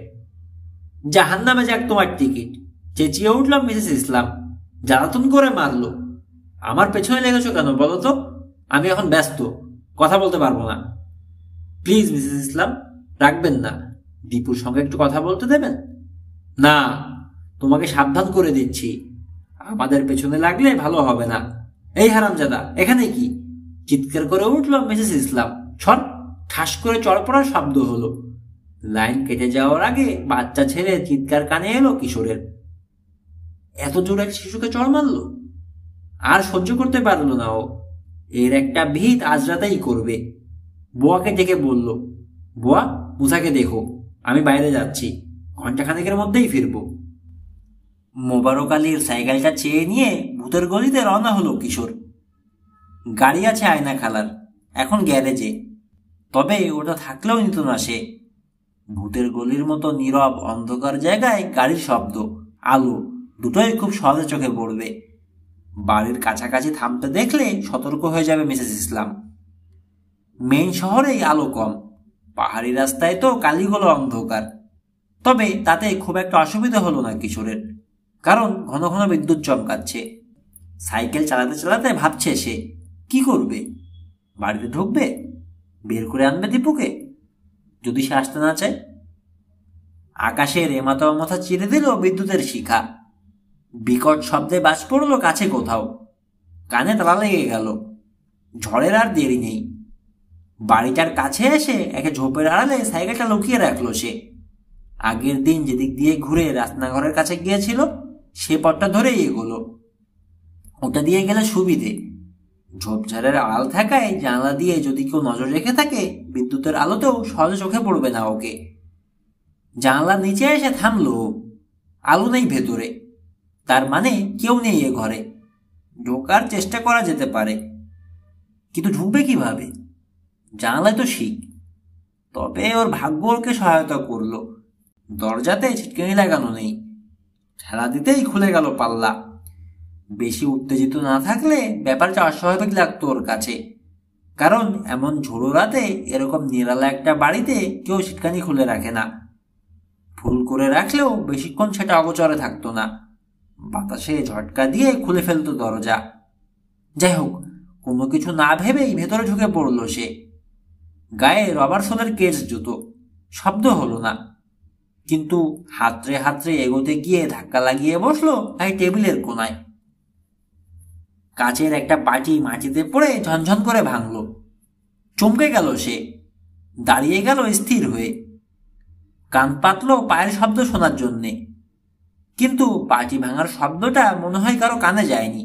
জাহান্নামে যাক তোমার টিকিট, চেঁচিয়ে উঠল মিসেস ইসলাম। জ্বালাতন করে মারল। আমার পেছনে লেগেছো কেন বলো তো? আমি এখন ব্যস্ত, কথা বলতে পারবো না। প্লিজ মিসেস ইসলাম, রাখবেন না। দীপুর সঙ্গে একটু কথা বলতে দেবেন? না, তোমাকে সাবধান করে দিচ্ছি, আমাদের পেছনে লাগলে ভালো হবে না। এই হারামজাদা, এখানে কি? চিৎকার করে উঠল মিসেস ইসলাম। সর, ঠাস করে চড়পড়ার শব্দ হলো। লাইন কেটে যাওয়ার আগে বাচ্চা ছেলে চিৎকার কানে এলো কিশোরের। এত জোরে এক শিশুকে চড় মারলো! আর সহ্য করতে পারলো না ও। এর একটা ভিত আজ রাতেই করবে। বুয়াকে ডেকে বলল, বুয়া, মুসাকে দেখো, আমি বাইরে যাচ্ছি, ঘন্টাখানেকের মধ্যেই ফিরবো। মোবারক আলীর সাইকেলটা চেয়ে নিয়ে ভূতের গলিতে রওনা হলো কিশোর। গাড়ি আছে আয়না খালার, এখন গ্যারেজে, তবে ওটা থাকলেও নিত না সে। ভূতের গলির মতো নীরব অন্ধকার জায়গায় গাড়ির শব্দ, আলো দুটোই খুব সহজে চোখে পড়বে। বাড়ির কাছাকাছি থামতে দেখলে সতর্ক হয়ে যাবে মিসেস ইসলাম। মেইন শহরেই আলো কম, পাহাড়ি রাস্তায় তো কালিগুলো অন্ধকার। তবে তাতে খুব একটা অসুবিধা হলো না কিশোরের, কারণ ঘন ঘন বিদ্যুৎ চমকাচ্ছে। সাইকেল চালাতে চালাতে ভাবছে সে কি করবে। বাড়িতে ঢুকবে, বের করে আনবে দীপুকে, যদি সে আসতে না চায়। আকাশের এমাথা ওমাথা চিরে দিল বিদ্যুতের শিখা। বিকট শব্দে বাজ পড়ল কাছে কোথাও, কানে তালা লেগে গেল। ঝড়ের আর দেরি নেই। বাড়িটার কাছে এসে একে ঝোপের আড়ালে সাইকেলটা লুকিয়ে রাখলো সে। আগের দিন যেদিক দিয়ে ঘুরে রান্নাঘরের কাছে গিয়েছিল সে পথটা ধরেই এগোলো। ওটা দিয়ে গেলে সুবিধে। ঝোপঝাড়ের আড়াল থাকায় জানলা দিয়ে যদি কেউ নজর রেখে থাকে বিদ্যুতের আলোতেও সহজে চোখে পড়বে না ওকে। জানলার নিচে এসে থামলো। আলো নেই ভেতরে, তার মানে কেউ নেই এ ঘরে। ঢোকার চেষ্টা করা যেতে পারে, কিন্তু ঢুকবে কিভাবে? জানলায় তো শিক। তবে ওর ভাগ্য ওকে সহায়তা করলো। দরজাতে ছিটকিনি লাগানো নেই, ঠেলা দিতেই খুলে গেল পাল্লা। বেশি উত্তেজিত না থাকলে ব্যাপারটা অস্বাভাবিক লাগতো ওর কাছে, কারণ এমন ঝোড়ো রাতে এরকম নিরালা একটা বাড়িতে কেউ ছিটকানি খুলে রাখে না। ফুল করে রাখলেও বেশিক্ষণ সেটা অগোচরে থাকতো না, বাতাসে ঝটকা দিয়ে খুলে ফেলতো দরজা। যাই হোক, কোনো কিছু না ভেবেই ভেতরে ঢুকে পড়ল সে। গায়ে রবার সোলের কেস জুতো, শব্দ হলো না, কিন্তু হাতড়ে হাতড়ে এগোতে গিয়ে ধাক্কা লাগিয়ে বসলো এক টেবিলের কোনায়। কাচের একটা বাটি মাটিতে পড়ে ঝনঝন করে ভাঙল। চমকে গেল সে, দাঁড়িয়ে গেল স্থির হয়ে। কান পাতল পায়ের শব্দ শোনার জন্যে, কিন্তু বাটি ভাঙার শব্দটা মনে হয় কারো কানে যায়নি।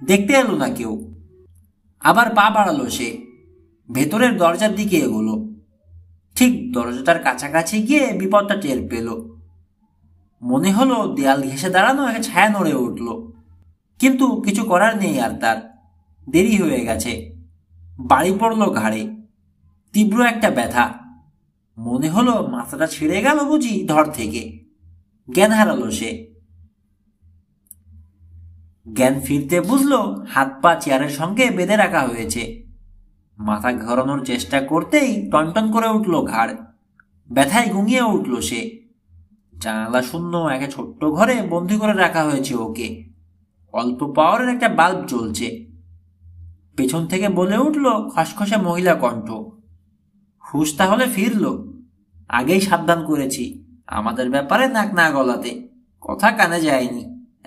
দেখতে এলো না কেউ। আবার পা বাড়ালো সে, ভেতরের দরজার দিকে এগোলো। ঠিক দরজাটার কাছাকাছি গিয়ে বিপদটা টের পেল। মনে হলো দেয়াল ঘেঁষে দাঁড়ানো একটা ছায়া নড়ে উঠল, কিন্তু কিছু করার নেই আর তার। দেরি হয়ে গেছে। বাড়ি পড়ল ঘাড়ে, তীব্র একটা ব্যথা। মনে হলো মাথাটা ছিঁড়ে গেল বুঝি ধর থেকে। জ্ঞান হারালো সে। জ্ঞান ফিরতে বুঝলো হাত পা চেয়ারের সঙ্গে বেঁধে রাখা হয়েছে। মাথা ঘোরানোর চেষ্টা করতেই টনটন করে উঠল ঘাড়। ব্যথায় গুঙিয়ে উঠল সে। জানালা শূন্য একটা ছোট্ট ঘরে বন্দি করে রাখা হয়েছে ওকে। অল্প পাওয়ারের একটা বাল্ব জ্বলছে। পেছন থেকে বলে উঠল খসখসে মহিলা কণ্ঠ, হুশ তাহলে ফিরল? আগেই সাবধান করেছি আমাদের ব্যাপারে নাক না গলাতে। কথা কানে যায়নি,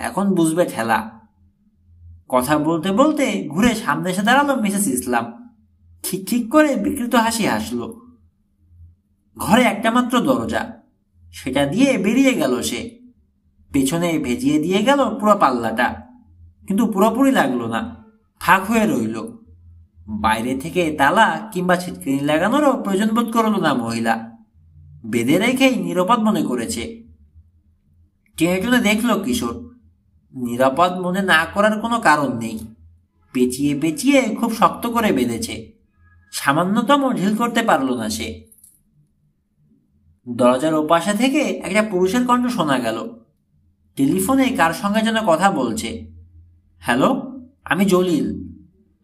এখন বুঝবে ঠেলা। কথা বলতে বলতে ঘুরে সামনে এসে দাঁড়ালো মিসেস ইসলাম। ঠিক ঠিক করে বিকৃত হাসি হাসল। ঘরে একটা মাত্র দরজা, সেটা দিয়ে বেরিয়ে গেল সে। পেছনে ভেজিয়ে দিয়ে গেল পুরো পাল্লাটা, কিন্তু পুরোপুরি লাগলো না, ফাঁক হয়ে রইল। বাইরে থেকে তালা কিংবা ছিটকিনি লাগানোরও প্রয়োজন বোধ করল না মহিলা। বেঁধে রেখেই নিরাপদ মনে করেছে। টেনে দেখল কিশোর। নিরাপদ মনে না করার কোনো কারণ নেই। পেঁচিয়ে পেঁচিয়ে খুব শক্ত করে বেঁধেছে, সামান্যতম ঢিল করতে পারল না সে। দরজার ওপাশে থেকে একটা পুরুষের কণ্ঠ শোনা গেল। টেলিফোনে কার সঙ্গে যেন কথা বলছে। হ্যালো, আমি জলিল।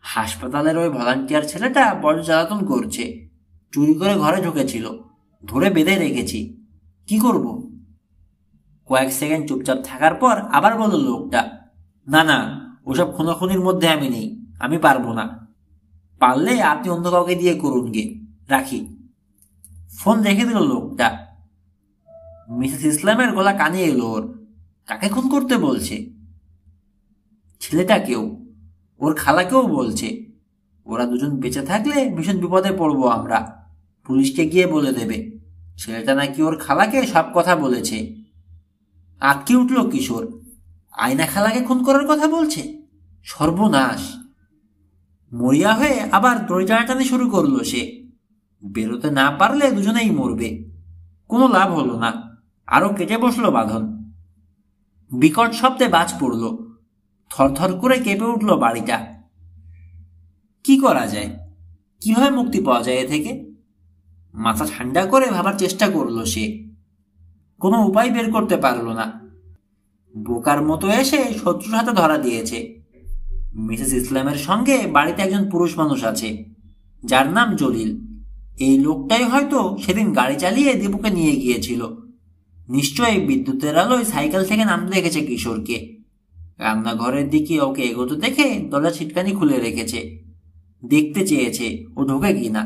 হাসপাতালের ওই ভলান্টিয়ার ছেলেটা বড় জ্বালাতন করছে। চুরি করে ঘরে ঢুকেছিল, ধরে বেঁধে রেখেছি। কি করব? কয়েক সেকেন্ড চুপচাপ থাকার পর আবার বলল লোকটা, না না, ওসব খুনোখুনির মধ্যে আমি নেই, আমি পারবো না। পারলে আপনি অন্য কাউকে দিয়ে করুন গে, রাখি। ফোন রেখে দিল লোকটা। মিসেস ইসলামের গলা কানে এলো ওর। কাকে খুন করতে বলছে? ছেলেটাকেও, ওর খালাকেও বলছে। ওরা দুজন বেঁচে থাকলে ভীষণ বিপদে পড়বো আমরা। পুলিশকে গিয়ে বলে দেবে ছেলেটা নাকি ওর খালাকে সব কথা বলেছে। আটকে উঠল কিশোর। আয়না খালাকে খুন করার কথা বলছে? সর্বনাশ! মরিয়া হয়ে আবার দড়ি টানাটানি শুরু করলো সে। বেরোতে না পারলে দুজনেই মরবে। কোনো লাভ হলো না, আরো কেটে বসলো বাঁধন। বিকট শব্দে বাজ পড়ল, থরথর করে কেঁপে উঠল বাড়িটা। কি করা যায়? কিভাবে মুক্তি পাওয়া যায় এ থেকে? মাথা ঠান্ডা করে ভাবার চেষ্টা করলো সে। কোনো উপায় বের করতে পারল না। বোকার মতো এসে শত্রুর হাতে ধরা দিয়েছে। মিসেস ইসলামের সঙ্গে বাড়িতে একজন পুরুষ মানুষ আছে, যার নাম জলিল। এই লোকটাই হয়তো সেদিন গাড়ি চালিয়ে দীপুকে নিয়ে গিয়েছিল। নিশ্চয়ই বিদ্যুতের আলোয় সাইকেল থেকে নামতে দেখেছে কিশোরকে। রান্নাঘরের দিকে ওকে এগোতে দেখে দরজা ছিটকানি খুলে রেখেছে। দেখতে চেয়েছে ও ঢোকে কিনা।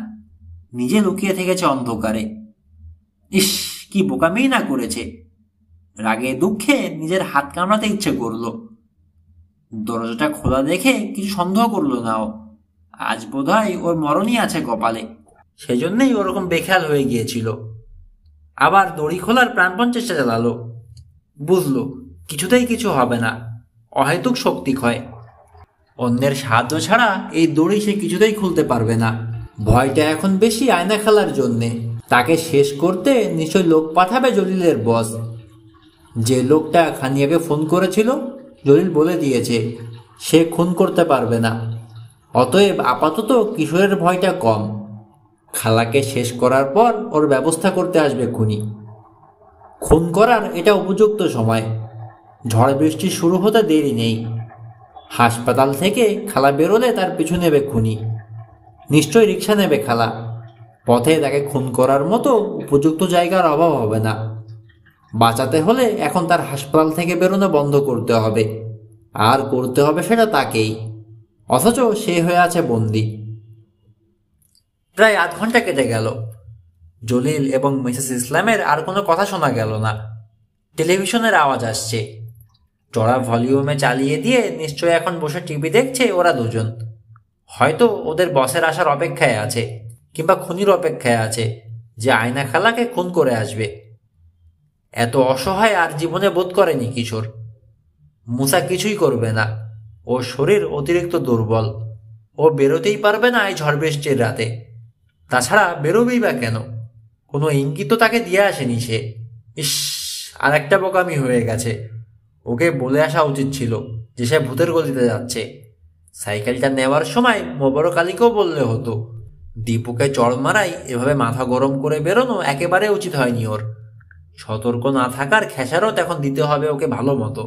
নিজে লুকিয়ে থেকেছে অন্ধকারে। ইস, কি বোকামি না করেছে! রাগে দুঃখে নিজের হাত কামড়াতে ইচ্ছে করল। দরজাটা খোলা দেখে কিছু সন্দেহ করলো না ও। আজ বোধহয় ওর মরণই আছে কপালে, সেজন্যই ওরকম বেখেয়াল হয়ে গিয়েছিল। আবার দড়ি খোলার প্রাণপণ চেষ্টা চালালো। বুঝলো কিছুতেই কিছু হবে না, অহেতুক শক্তি ক্ষয়। অন্যের সাহায্য ছাড়া এই দড়ি সে কিছুতেই খুলতে পারবে না। ভয়টা এখন বেশি আয়না খেলার জন্যে। তাকে শেষ করতে নিশ্চয় লোক পাঠাবে জলিলের বস। যে লোকটা খানিয়াকে ফোন করেছিল, জলিল বলে দিয়েছে সে খুন করতে পারবে না। অতএব আপাতত কিশোরের ভয়টা কম। খালাকে শেষ করার পর ওর ব্যবস্থা করতে আসবে খুনি। খুন করার এটা উপযুক্ত সময়। ঝড় বৃষ্টি শুরু হতে দেরি নেই। হাসপাতাল থেকে খালা বেরোলে তার পিছু নেবে খুনি। নিশ্চয়ই রিক্সা নেবে খালা। পথে তাকে খুন করার মতো উপযুক্ত জায়গার অভাব হবে না। বাঁচাতে হলে এখন তার হাসপাতাল থেকে বেরোনো বন্ধ করতে হবে, আর করতে হবে সেটা তাকেই। অথচ সে হয়ে আছে বন্দী। প্রায় আধ ঘন্টা কেটে গেল। জলিল এবং মিসেস ইসলামের আর কোনো কথা শোনা গেল না। টেলিভিশনের আওয়াজ আসছে। চড়া ভলিউমে চালিয়ে দিয়ে নিশ্চয় এখন বসে টিভি দেখছে ওরা দুজন। হয়তো ওদের বসের আসার অপেক্ষায় আছে, কিংবা খুনির অপেক্ষায় আছে যে আয়না খালাকে খুন করে আসবে। এত অসহায় আর জীবনে বোধ করেনি কিশোর। মুসা কিছুই করবে না। ওর শরীর অতিরিক্ত দুর্বল। ও বেরোতেই পারবে না এই ঝড় বৃষ্টির রাতে। তাছাড়া বেরোবেই বা কেন? কোনো ইঙ্গিত তাকে দিয়ে আসেনি সে। ইস, আর একটা বোকামি হয়ে গেছে। ওকে বলে আসা উচিত ছিল যে সে ভূতের গলিতে যাচ্ছে। সাইকেলটা নেওয়ার সময় মোবারক আলীকেও বললে হতো। দীপুকে চড় মারাই এভাবে মাথা গরম করে বেরোনো একেবারে উচিত হয়নি ওর। সতর্ক না থাকার খেসারত এখন দিতে হবে ওকে ভালো মতো।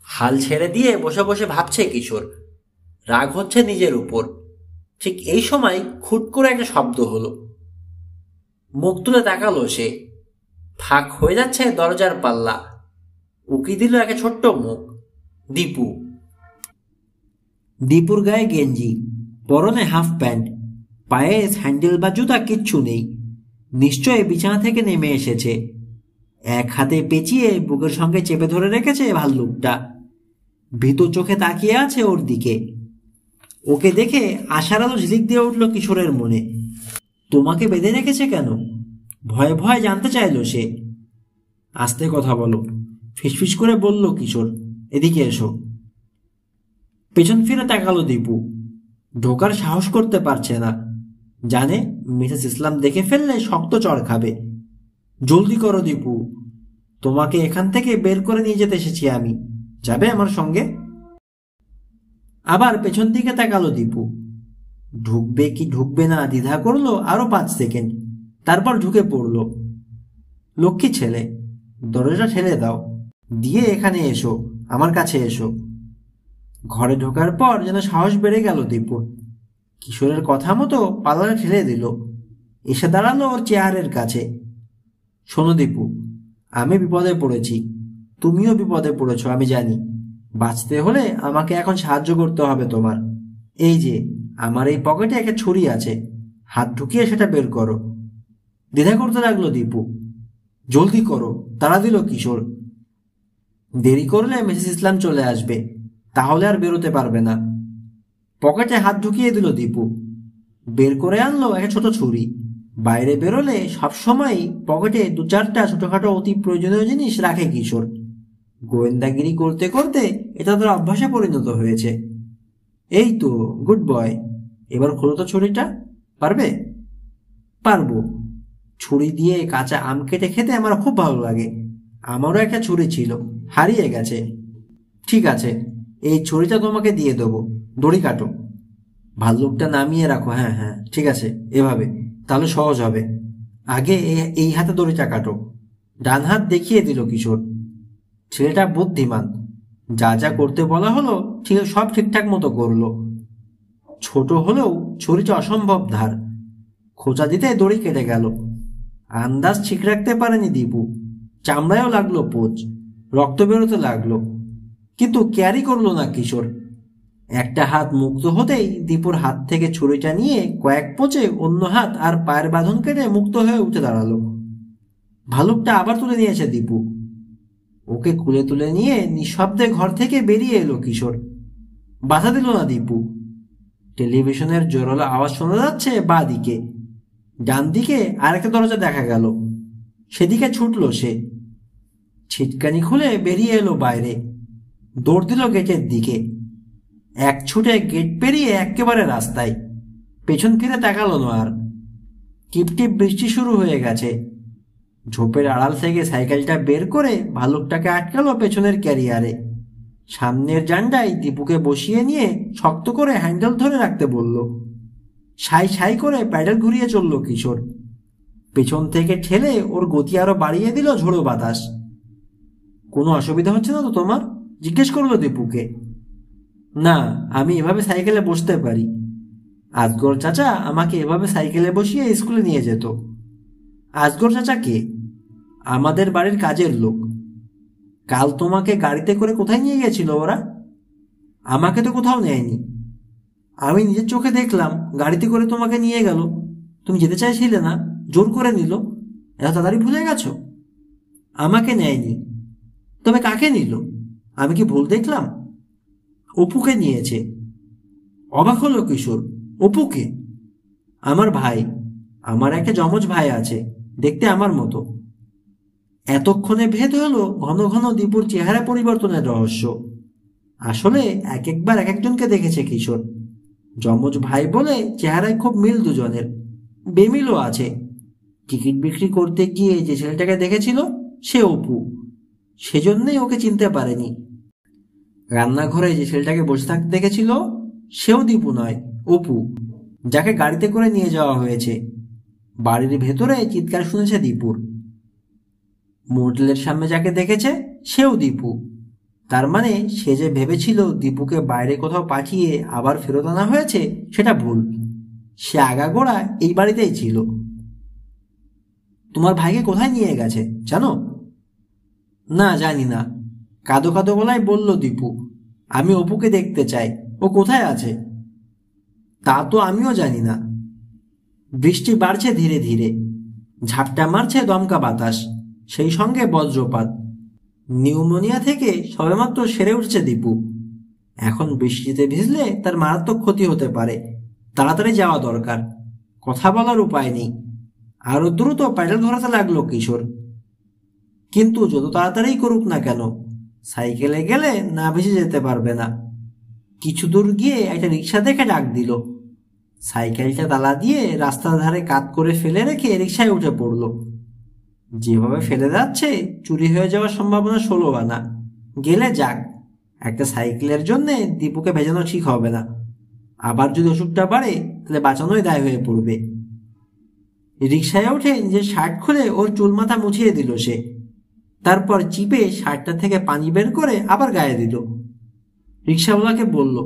হাল ছেড়ে দিয়ে বসে বসে ভাবছে কিশোর। রাগ হচ্ছে নিজের উপর। ঠিক এই সময় খুট করে একটা শব্দ হলো। মুখ তুলে তাকালো সে। ফাঁক হয়ে যাচ্ছে দরজার পাল্লা। উকি দিল একটা ছোট্ট মুখ। দীপু। দীপুর গায়ে গেঞ্জি, পরনে হাফ প্যান্ট, পায়ে স্যান্ডেল বা জুতা কিচ্ছু নেই। নিশ্চয় বিছানা থেকে নেমে এসেছে। এক হাতে পেঁচিয়ে বুকের সঙ্গে চেপে ধরে রেখেছে ভাল্লুকটা। ভীতু চোখে তাকিয়ে আছে ওর দিকে। ওকে দেখে আশার আলো ঝিলিক দিয়ে উঠল কিশোরের মনে। তোমাকে বেঁধে রেখেছে কেন? ভয়ে ভয়ে জানতে চাইল সে। আস্তে কথা বলো, ফিসফিস করে বলল কিশোর। এদিকে এসো। পেছন ফিরে তাকালো দীপু। ঢোকার সাহস করতে পারছে না। জানে মিসেস ইসলাম দেখে ফেললে শক্ত চড় খাবে। জলদি করো দীপু, তোমাকে এখান থেকে বের করে নিয়ে যেতে এসেছি আমি। যাবে আমার সঙ্গে? আবার পেছন দিকে তাকালো দীপু। ঢুকবে কি ঢুকবে না দ্বিধা করলো আরো 5 সেকেন্ড। তারপর ঢুকে পড়ল। লক্ষ্মী ছেলে, দরজা ঠেলে দাও, দিয়ে এখানে এসো, আমার কাছে এসো। ঘরে ঢোকার পর যেন সাহস বেড়ে গেল দীপুর। কিশোরের কথা মতো পাল্লাটা ঠেলে দিল। এসে দাঁড়ালো ওর চেয়ারের কাছে। শোনো দীপু, আমি বিপদে পড়েছি, তুমিও বিপদে পড়েছ আমি জানি। বাঁচতে হলে আমাকে এখন সাহায্য করতে হবে তোমার। এই যে আমার এই পকেটে একটা ছুরি আছে, হাত ঢুকিয়ে সেটা বের করো। দ্বিধা করতে লাগলো দীপু। জলদি করো, তাড়া দিল কিশোর। দেরি করলে মিসেস ইসলাম চলে আসবে, তাহলে আর বেরোতে পারবে না। পকেটে হাত ঢুকিয়ে দিল দীপু। বের করে আনলো একটা ছোট ছুরি। বাইরে বেরোলে সবসময় পকেটে দু চারটা ছোটখাটো অতি প্রয়োজনীয় জিনিস রাখে কিশোর। গোয়েন্দাগিরি করতে করতে এটা তোর অভ্যাসে পরিণত হয়েছে। এই তো, গুড বয়। এবার খোলো তো ছুরিটা। পারবে? পারবো। ছুরি দিয়ে কাঁচা আম কেটে খেতে আমার খুব ভালো লাগে। আমারও একটা ছুরি ছিল, হারিয়ে গেছে। ঠিক আছে, এই ছুরিটা তোমাকে দিয়ে দেবো। দড়ি কাটো। ভাল্লুকটা নামিয়ে রাখো। হ্যাঁ হ্যাঁ, ঠিক আছে, এভাবে তাহলে সহজ হবে। আগে এই হাতে দড়িটা কাটো। ডান হাত দেখিয়ে দিল কিশোর। ছেলেটা বুদ্ধিমান, যা যা করতে বলা হলো ঠিক সব ঠিকঠাক মতো করলো। ছোট হলেও ছুরিটা অসম্ভব ধার। খোঁচা দিতে দড়ি কেটে গেল। আন্দাজ ঠিক রাখতে পারেনি দীপু। চামড়ায়ও লাগলো পোচ, রক্ত বেরোতে লাগলো, কিন্তু ক্যারি করলো না কিশোর। একটা হাত মুক্ত হতেই দীপুর হাত থেকে ছুরিটা নিয়ে কয়েক পোচে অন্য হাত আর পায়ের বাঁধন কেটে মুক্ত হয়ে উঠে দাঁড়ালো। ভালুকটা আবার তুলে নিয়েছে দীপু। ওকে কুলে তুলে নিয়ে নিঃশব্দে ঘর থেকে বেরিয়ে এলো কিশোর। বাধা দিল না দীপু। টেলিভিশনের জোরালো আওয়াজ শোনা যাচ্ছে বাঁ দিকে। ডান দিকে আরেকটা দরজা দেখা গেল। সেদিকে ছুটল সে। ছিটকানি খুলে বেরিয়ে এলো বাইরে। দৌড় দিল গেটের দিকে। এক ছুটে গেট পেরিয়ে একেবারে রাস্তায়। পেছন ফিরে তাকালো না আর। টিপটিপ বৃষ্টি শুরু হয়ে গেছে। ঝোপের আড়াল থেকে সাইকেলটা বের করে ভালুকটাকে আটকালো পেছনের ক্যারিয়ারে। সামনের জানটায় দীপুকে বসিয়ে নিয়ে শক্ত করে হ্যান্ডেল ধরে রাখতে বলল। সাই সাই করে প্যাডেল ঘুরিয়ে চলল কিশোর। পেছন থেকে ঠেলে ওর গতি আরো বাড়িয়ে দিল ঝোড়ো বাতাস। কোনো অসুবিধা হচ্ছে না তো তোমার? জিজ্ঞেস করলো দীপুকে। না, আমি এভাবে সাইকেলে বসতে পারি। আজগর চাচা আমাকে এভাবে সাইকেলে বসিয়ে স্কুলে নিয়ে যেত। আজগর চাচা কে? আমাদের বাড়ির কাজের লোক। কাল তোমাকে গাড়িতে করে কোথায় নিয়ে গেছিল ওরা? আমাকে তো কোথাও নেয়নি। আমি নিজের চোখে দেখলাম গাড়িতে করে তোমাকে নিয়ে গেল। তুমি যেতে চাইছিলে না, জোর করে নিল। এত তাড়াতাড়ি ভুলে গেছো? আমাকে নেয়নি। তবে কাকে নিল? আমি কি ভুল দেখলাম? অপুকে নিয়েছে। অবাক হলো কিশোর। অপুকে? আমার ভাই। আমার একটা যমজ ভাই আছে, দেখতে আমার মতো। এতক্ষণে ভেদ হলো ঘন ঘন দীপুর চেহারা পরিবর্তনের রহস্য। আসলে এক একবার এক একজনকে দেখেছে কিশোর। যমজ ভাই বলে চেহারায় খুব মিল দুজনের, বেমিলও আছে। টিকিট বিক্রি করতে গিয়ে যে ছেলেটাকে দেখেছিল সে অপু, সেজন্যই ওকে চিনতে পারেনি। রান্নাঘরে যে ছেলেটাকে বসে থাকতে দেখেছিল সেও দীপু নয়, অপু, যাকে গাড়িতে করে নিয়ে যাওয়া হয়েছে। বাড়ির ভেতরে চিৎকার শুনেছে দীপুর। মোটেলের সামনে যাকে দেখেছে সেও দীপু। তার মানে সে যে ভেবেছিল দীপুকে বাইরে কোথাও পাঠিয়ে আবার ফেরত আনা হয়েছে, সেটা ভুল। সে আগাগোড়া এই বাড়িতেই ছিল। তোমার ভাইকে কোথায় নিয়ে গেছে জানো? না, জানি না। কাঁদো কাঁদো গলায় বলল দীপু। আমি অপুকে দেখতে চাই। ও কোথায় আছে? তা তো আমিও জানি না। বৃষ্টি বাড়ছে ধীরে ধীরে। ঝাপটা মারছে দমকা বাতাস, সেই সঙ্গে বজ্রপাত। নিউমোনিয়া থেকে সবেমাত্র সেরে উঠছে দীপু। এখন বৃষ্টিতে ভিজলে তার মারাত্মক ক্ষতি হতে পারে। তাড়াতাড়ি যাওয়া দরকার। কথা বলার উপায় নেই। আরো দ্রুত প্যাডেল ধরাতে লাগলো কিশোর। কিন্তু যত তাড়াতাড়ি করুক না কেন, সাইকেলে গেলে না ভেসে যেতে পারবে না। কিছু দূর গিয়ে একটা রিক্সা দেখে ডাক দিল। সাইকেলটা তালা দিয়ে রাস্তার ধারে কাত করে ফেলে রেখে রিক্সায় উঠে পড়ল। যেভাবে ফেলে যাচ্ছে চুরি হয়ে যাওয়ার সম্ভাবনা 16 আনা। গেলে যাক, একটা সাইকেলের জন্যে দীপুকে ভেজানো ঠিক হবে না। আবার যদি অসুখটা বাড়ে তাহলে বাঁচানোই দায় হয়ে পড়বে। রিক্সায় উঠে নিজের শার্ট খুলে ওর চুল মাথা মুছিয়ে দিল সে। তারপর চিপে শার্টটা থেকে পানি বের করে আবার গায়ে দিল। রিক্সাওয়ালাকে বলল,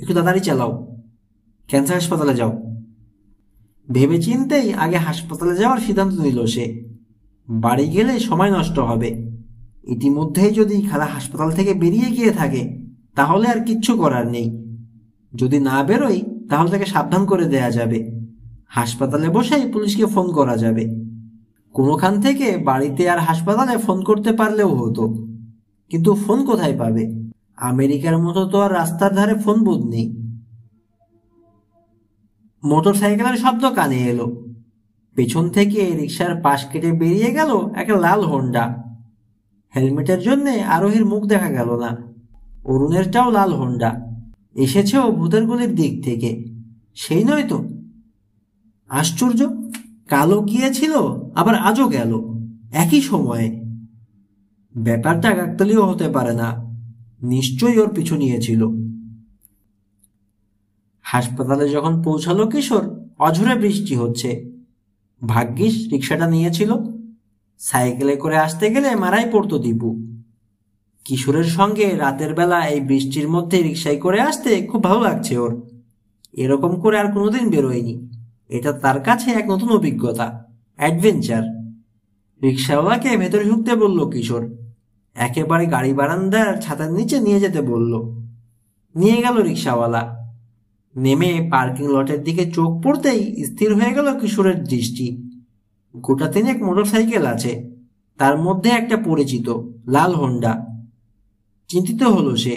একটু তাড়াতাড়ি চালাও, ক্যান্সার হাসপাতালে যাও। ভেবে চিন্তেই আগে হাসপাতালে যাওয়ার সিদ্ধান্ত নিল সে। বাড়ি গেলে সময় নষ্ট হবে। ইতিমধ্যেই যদি খালা হাসপাতাল থেকে বেরিয়ে গিয়ে থাকে তাহলে আর কিচ্ছু করার নেই। যদি না বেরোই তাহলে তাকে সাবধান করে দেয়া যাবে। হাসপাতালে বসেই পুলিশকে ফোন করা যাবে। কোনোখান থেকে বাড়িতে আর হাসপাতালে ফোন করতে পারলেও হতো, কিন্তু ফোন কোথায় পাবে? আমেরিকার মতো তো আর রাস্তার ধারে ফোন বুথ নেই। মোটর সাইকেলের শব্দ কানে এলো। পেছন থেকে রিক্সার পাশ কেটে বেরিয়ে গেল একটা লাল হোন্ডা। হেলমেটের জন্য আরোহীর মুখ দেখা গেল না। অরুণেরটাও লাল হোন্ডা, এসেছেও ভূতের গলির দিক থেকে। সেই নয় তো? আশ্চর্য, কালো গিয়েছিল আবার আজও গেল একই সময়ে। ব্যাপারটা কাকতালীয় হতে পারে না, নিশ্চয়ই ওর পিছু নিয়েছিল। হাসপাতালে যখন পৌঁছালো কিশোর, অঝরে বৃষ্টি হচ্ছে। ভাগ্যিস রিক্সাটা নিয়েছিল, সাইকেলে করে আসতে গেলে মারাই পড়তো দীপু। কিশোরের সঙ্গে রাতের বেলা এই বৃষ্টির মধ্যে রিক্সায় করে আসতে খুব ভালো লাগছে ওর। এরকম করে আর কোনোদিন বেরোয়নি। এটা তার কাছে এক নতুন অভিজ্ঞতা, অ্যাডভেঞ্চার। রিক্সাওয়ালাকে ভেতরে ঢুকতে বলল কিশোর। একেবারে গাড়ি বারান্দার ছাতার নিচে নিয়ে যেতে বলল। নিয়ে গেল রিক্সাওয়ালা। নেমে পার্কিং লটের দিকে চোখ পড়তেই স্থির হয়ে গেল কিশোরের দৃষ্টি। গোটা তিনেক মোটরসাইকেল আছে, তার মধ্যে একটা পরিচিত লাল হোন্ডা। চিন্তিত হলো সে,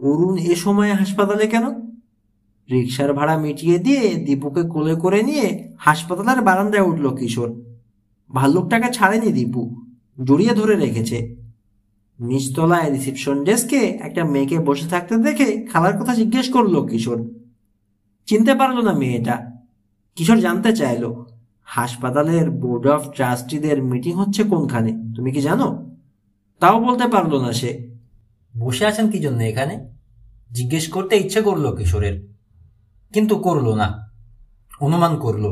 অরুণ এ সময়ে হাসপাতালে কেন? রিক্সার ভাড়া মিটিয়ে দিয়ে দীপুকে কোলে করে নিয়ে হাসপাতালের বারান্দায় উঠল কিশোর। ভাল্লুকটাকে ছাড়েনি দীপু, জড়িয়ে ধরে রেখেছে। নিচতলায় রিসিপশন ডেস্কে একটা মেয়েকে বসে থাকতে দেখে খালার কথা জিজ্ঞেস করলো কিশোর। চিনতে পারলো না মেয়েটা। কিশোর জানতে চাইল, হাসপাতালের বোর্ড অফ ট্রাস্টিদের মিটিং হচ্ছে কোনখানে, তুমি কি জানো? তাও বলতে পারলো না সে। বসে আছেন কি জন্য এখানে জিজ্ঞেস করতে ইচ্ছে করলো কিশোরের, কিন্তু করলো না। অনুমান করলো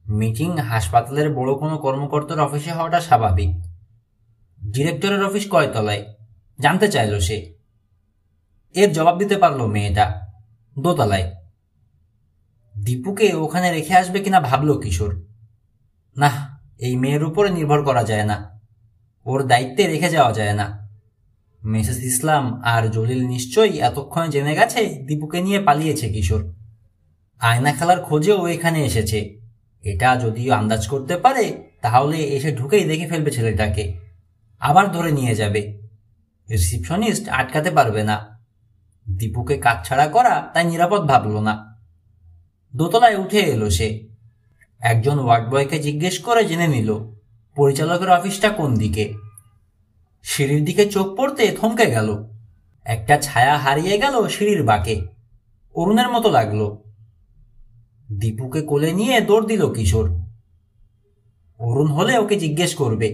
মিটিং হাসপাতালের বড় কোনো কর্মকর্তার অফিসে হওয়াটা স্বাভাবিক। ডিরেক্টরের অফিস কয় তলায় জানতে চাইল সে। এর জবাব দিতে পারলো মেয়েটা, দোতলায়। দীপুকে ওখানে রেখে আসবে কিনা ভাবলো কিশোর। না, এই মেয়ের উপরে নির্ভর করা যায় না, ওর দায়িত্বে রেখে যাওয়া যায় না। মিসেস ইসলাম আর জলিল নিশ্চয়ই এতক্ষণে জেনে গেছে দীপুকে নিয়ে পালিয়েছে কিশোর। আয়না খেলার খোঁজেও এখানে এসেছে। এটা যদিও আন্দাজ করতে পারে, তাহলে এসে ঢুকেই দেখে ফেলবে ছেলেটাকে, আবার ধরে নিয়ে যাবে। রিসিপশনিস্ট আটকাতে পারবে না। দীপুকে কাটছাড়া করা তাই নিরাপদ ভাবল না। দোতলায় উঠে এলো সে। একজন ওয়ার্ড বয়কে জিজ্ঞেস করে জেনে নিল পরিচালকের অফিসটা কোন দিকে। সিঁড়ির দিকে চোখ পড়তে থমকে গেল। একটা ছায়া হারিয়ে গেল সিঁড়ির বাঁকে, অরুণের মতো লাগলো। দীপুকে কোলে নিয়ে দৌড় দিল কিশোর। অরুণ হলে ওকে জিজ্ঞেস করবে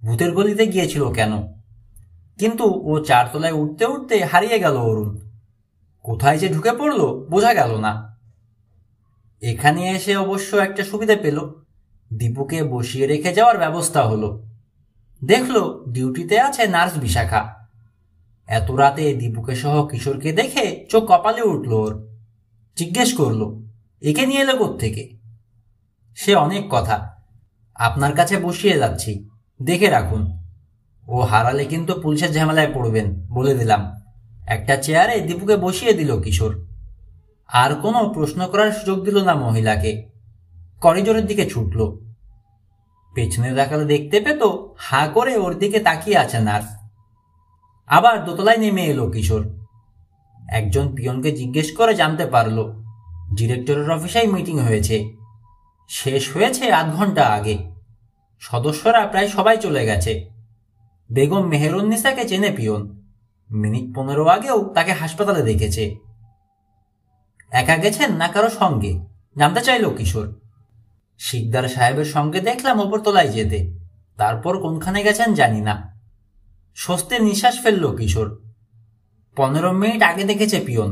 ভূতের গলিতে গিয়েছিল কেন, কিন্তু ও চারতলায় উঠতে উঠতে হারিয়ে গেল অরুণ। কোথায় যে ঢুকে পড়ল বোঝা গেল না। এখানে এসে অবশ্য একটা সুবিধা পেল, দীপুকে বসিয়ে রেখে যাওয়ার ব্যবস্থা হলো। দেখলো ডিউটিতে আছে নার্স বিশাখা। এত রাতে দীপুকে সহ কিশোরকে দেখে চোখ কপালে উঠল ওর। জিজ্ঞেস করলো একে নিয়ে এলো কোত্থেকে। সে অনেক কথা, আপনার কাছে বসিয়ে যাচ্ছি, দেখে রাখুন। ও হারালে কিন্তু পুলিশের ঝামেলায় পড়বেন বলে দিলাম। একটা চেয়ারে দীপুকে বসিয়ে দিল কিশোর। আর কোনো প্রশ্ন করার সুযোগ দিল না মহিলাকে। করিডোরের দিকে ছুটল। পেছনে তাকালে দেখতে পেত হাঁ করে ওর দিকে তাকিয়ে আছে নার্স। আবার দোতলায় নেমে এলো কিশোর। একজন পিয়নকে জিজ্ঞেস করে জানতে পারল ডিরেক্টরের অফিসেই মিটিং হয়েছে। শেষ হয়েছে আধ ঘন্টা আগে। সদস্যরা প্রায় সবাই চলে গেছে। বেগম মেহেরুন্নিসাকে চেনে পিয়ন, মিনিট 15 আগেও তাকে হাসপাতালে দেখেছে। একা গেছেন না কারো সঙ্গে জানতে চাইল কিশোর। শিকদার সাহেবের সঙ্গে দেখলাম ওপরতলায় যেতে, তারপর কোনখানে গেছেন জানি না। স্বস্তির নিঃশ্বাস ফেলল কিশোর। 15 মিনিট আগে দেখেছে পিয়ন,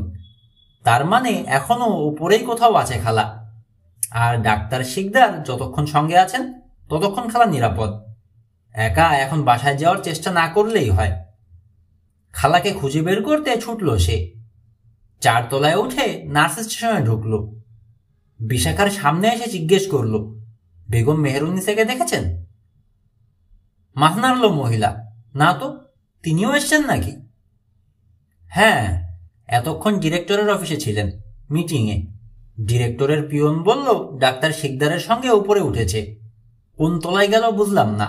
তার মানে এখনো উপরেই কোথাও আছে খালা। আর ডাক্তার শিকদার যতক্ষণ সঙ্গে আছেন ততক্ষণ খালা নিরাপদ। একা এখন বাসায় যাওয়ার চেষ্টা না করলেই হয়। খালাকে খুঁজে বের করতে ছুটল সে। 4 তলায় উঠে নার্স স্টেশনে ঢুকল। বিশাখার সামনে এসে জিজ্ঞেস করল বেগম মেহেরুন্নিসাকে দেখেছেন? মাথা নাড়ল মহিলা, না তো, তিনিও এসছেন নাকি? হ্যাঁ, এতক্ষণ ডিরেক্টরের অফিসে ছিলেন মিটিংয়ে। ডিরেক্টরের পিয়ন বলল ডাক্তার শিকদারের সঙ্গে উপরে উঠেছে। কোন তলায় গেল বুঝলাম না।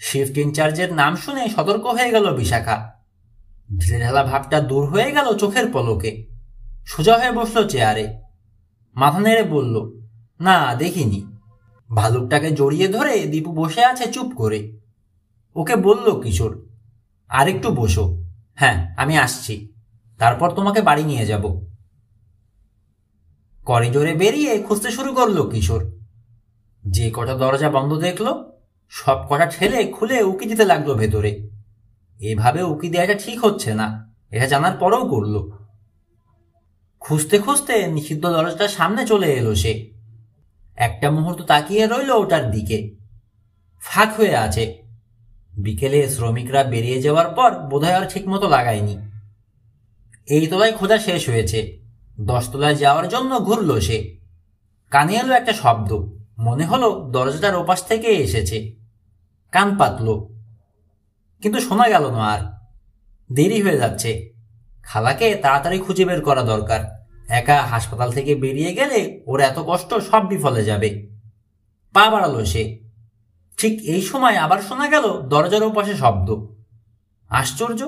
শিফট ইনচার্জের নাম শুনে সতর্ক হয়ে গেল বিশাখা। ঢিলেঢালা ভাবটা দূর হয়ে গেল চোখের পলকে। সোজা হয়ে বসল চেয়ারে। মাথা নেড়ে বলল, না দেখিনি। ভালুকটাকে জড়িয়ে ধরে দীপু বসে আছে চুপ করে। ওকে বলল কিশোর, আরেকটু বসো। হ্যাঁ, আমি আসছি, তারপর তোমাকে বাড়ি নিয়ে যাব। করিডোরে বেরিয়ে খুঁজতে শুরু করলো কিশোর। যে কটা দরজা বন্ধ দেখলো সব কটা ঠেলে খুলে উকি দিতে লাগলো ভেতরে। এভাবে উকি দেওয়াটা ঠিক হচ্ছে না, এটা জানার পরেও করলো। খুঁজতে খুঁজতে নিষিদ্ধ দরজাটার সামনে চলে এলো সে। একটা মুহূর্ত তাকিয়ে রইল ওটার দিকে। ফাঁক হয়ে আছে। বিকেলে শ্রমিকরা বেরিয়ে যাওয়ার পর বোধহয় আর ঠিক মতো লাগায়নি। এই তলায় খোঁজা শেষ হয়েছে, 10 তলায় যাওয়ার জন্য ঘুরল সে। কানে এলো একটা শব্দ, মনে হলো দরজাটার ওপাশ থেকে এসেছে। কান পাতল, কিন্তু শোনা গেল না আর। দেরি হয়ে যাচ্ছে, খালাকে তাড়াতাড়ি খুঁজে বের করা দরকার। একা হাসপাতাল থেকে বেরিয়ে গেলে ওর এত কষ্ট সব বিফলে যাবে। পা বাড়ালো সে। ঠিক এই সময় আবার শোনা গেল দরজার ওপাশে শব্দ। আশ্চর্য,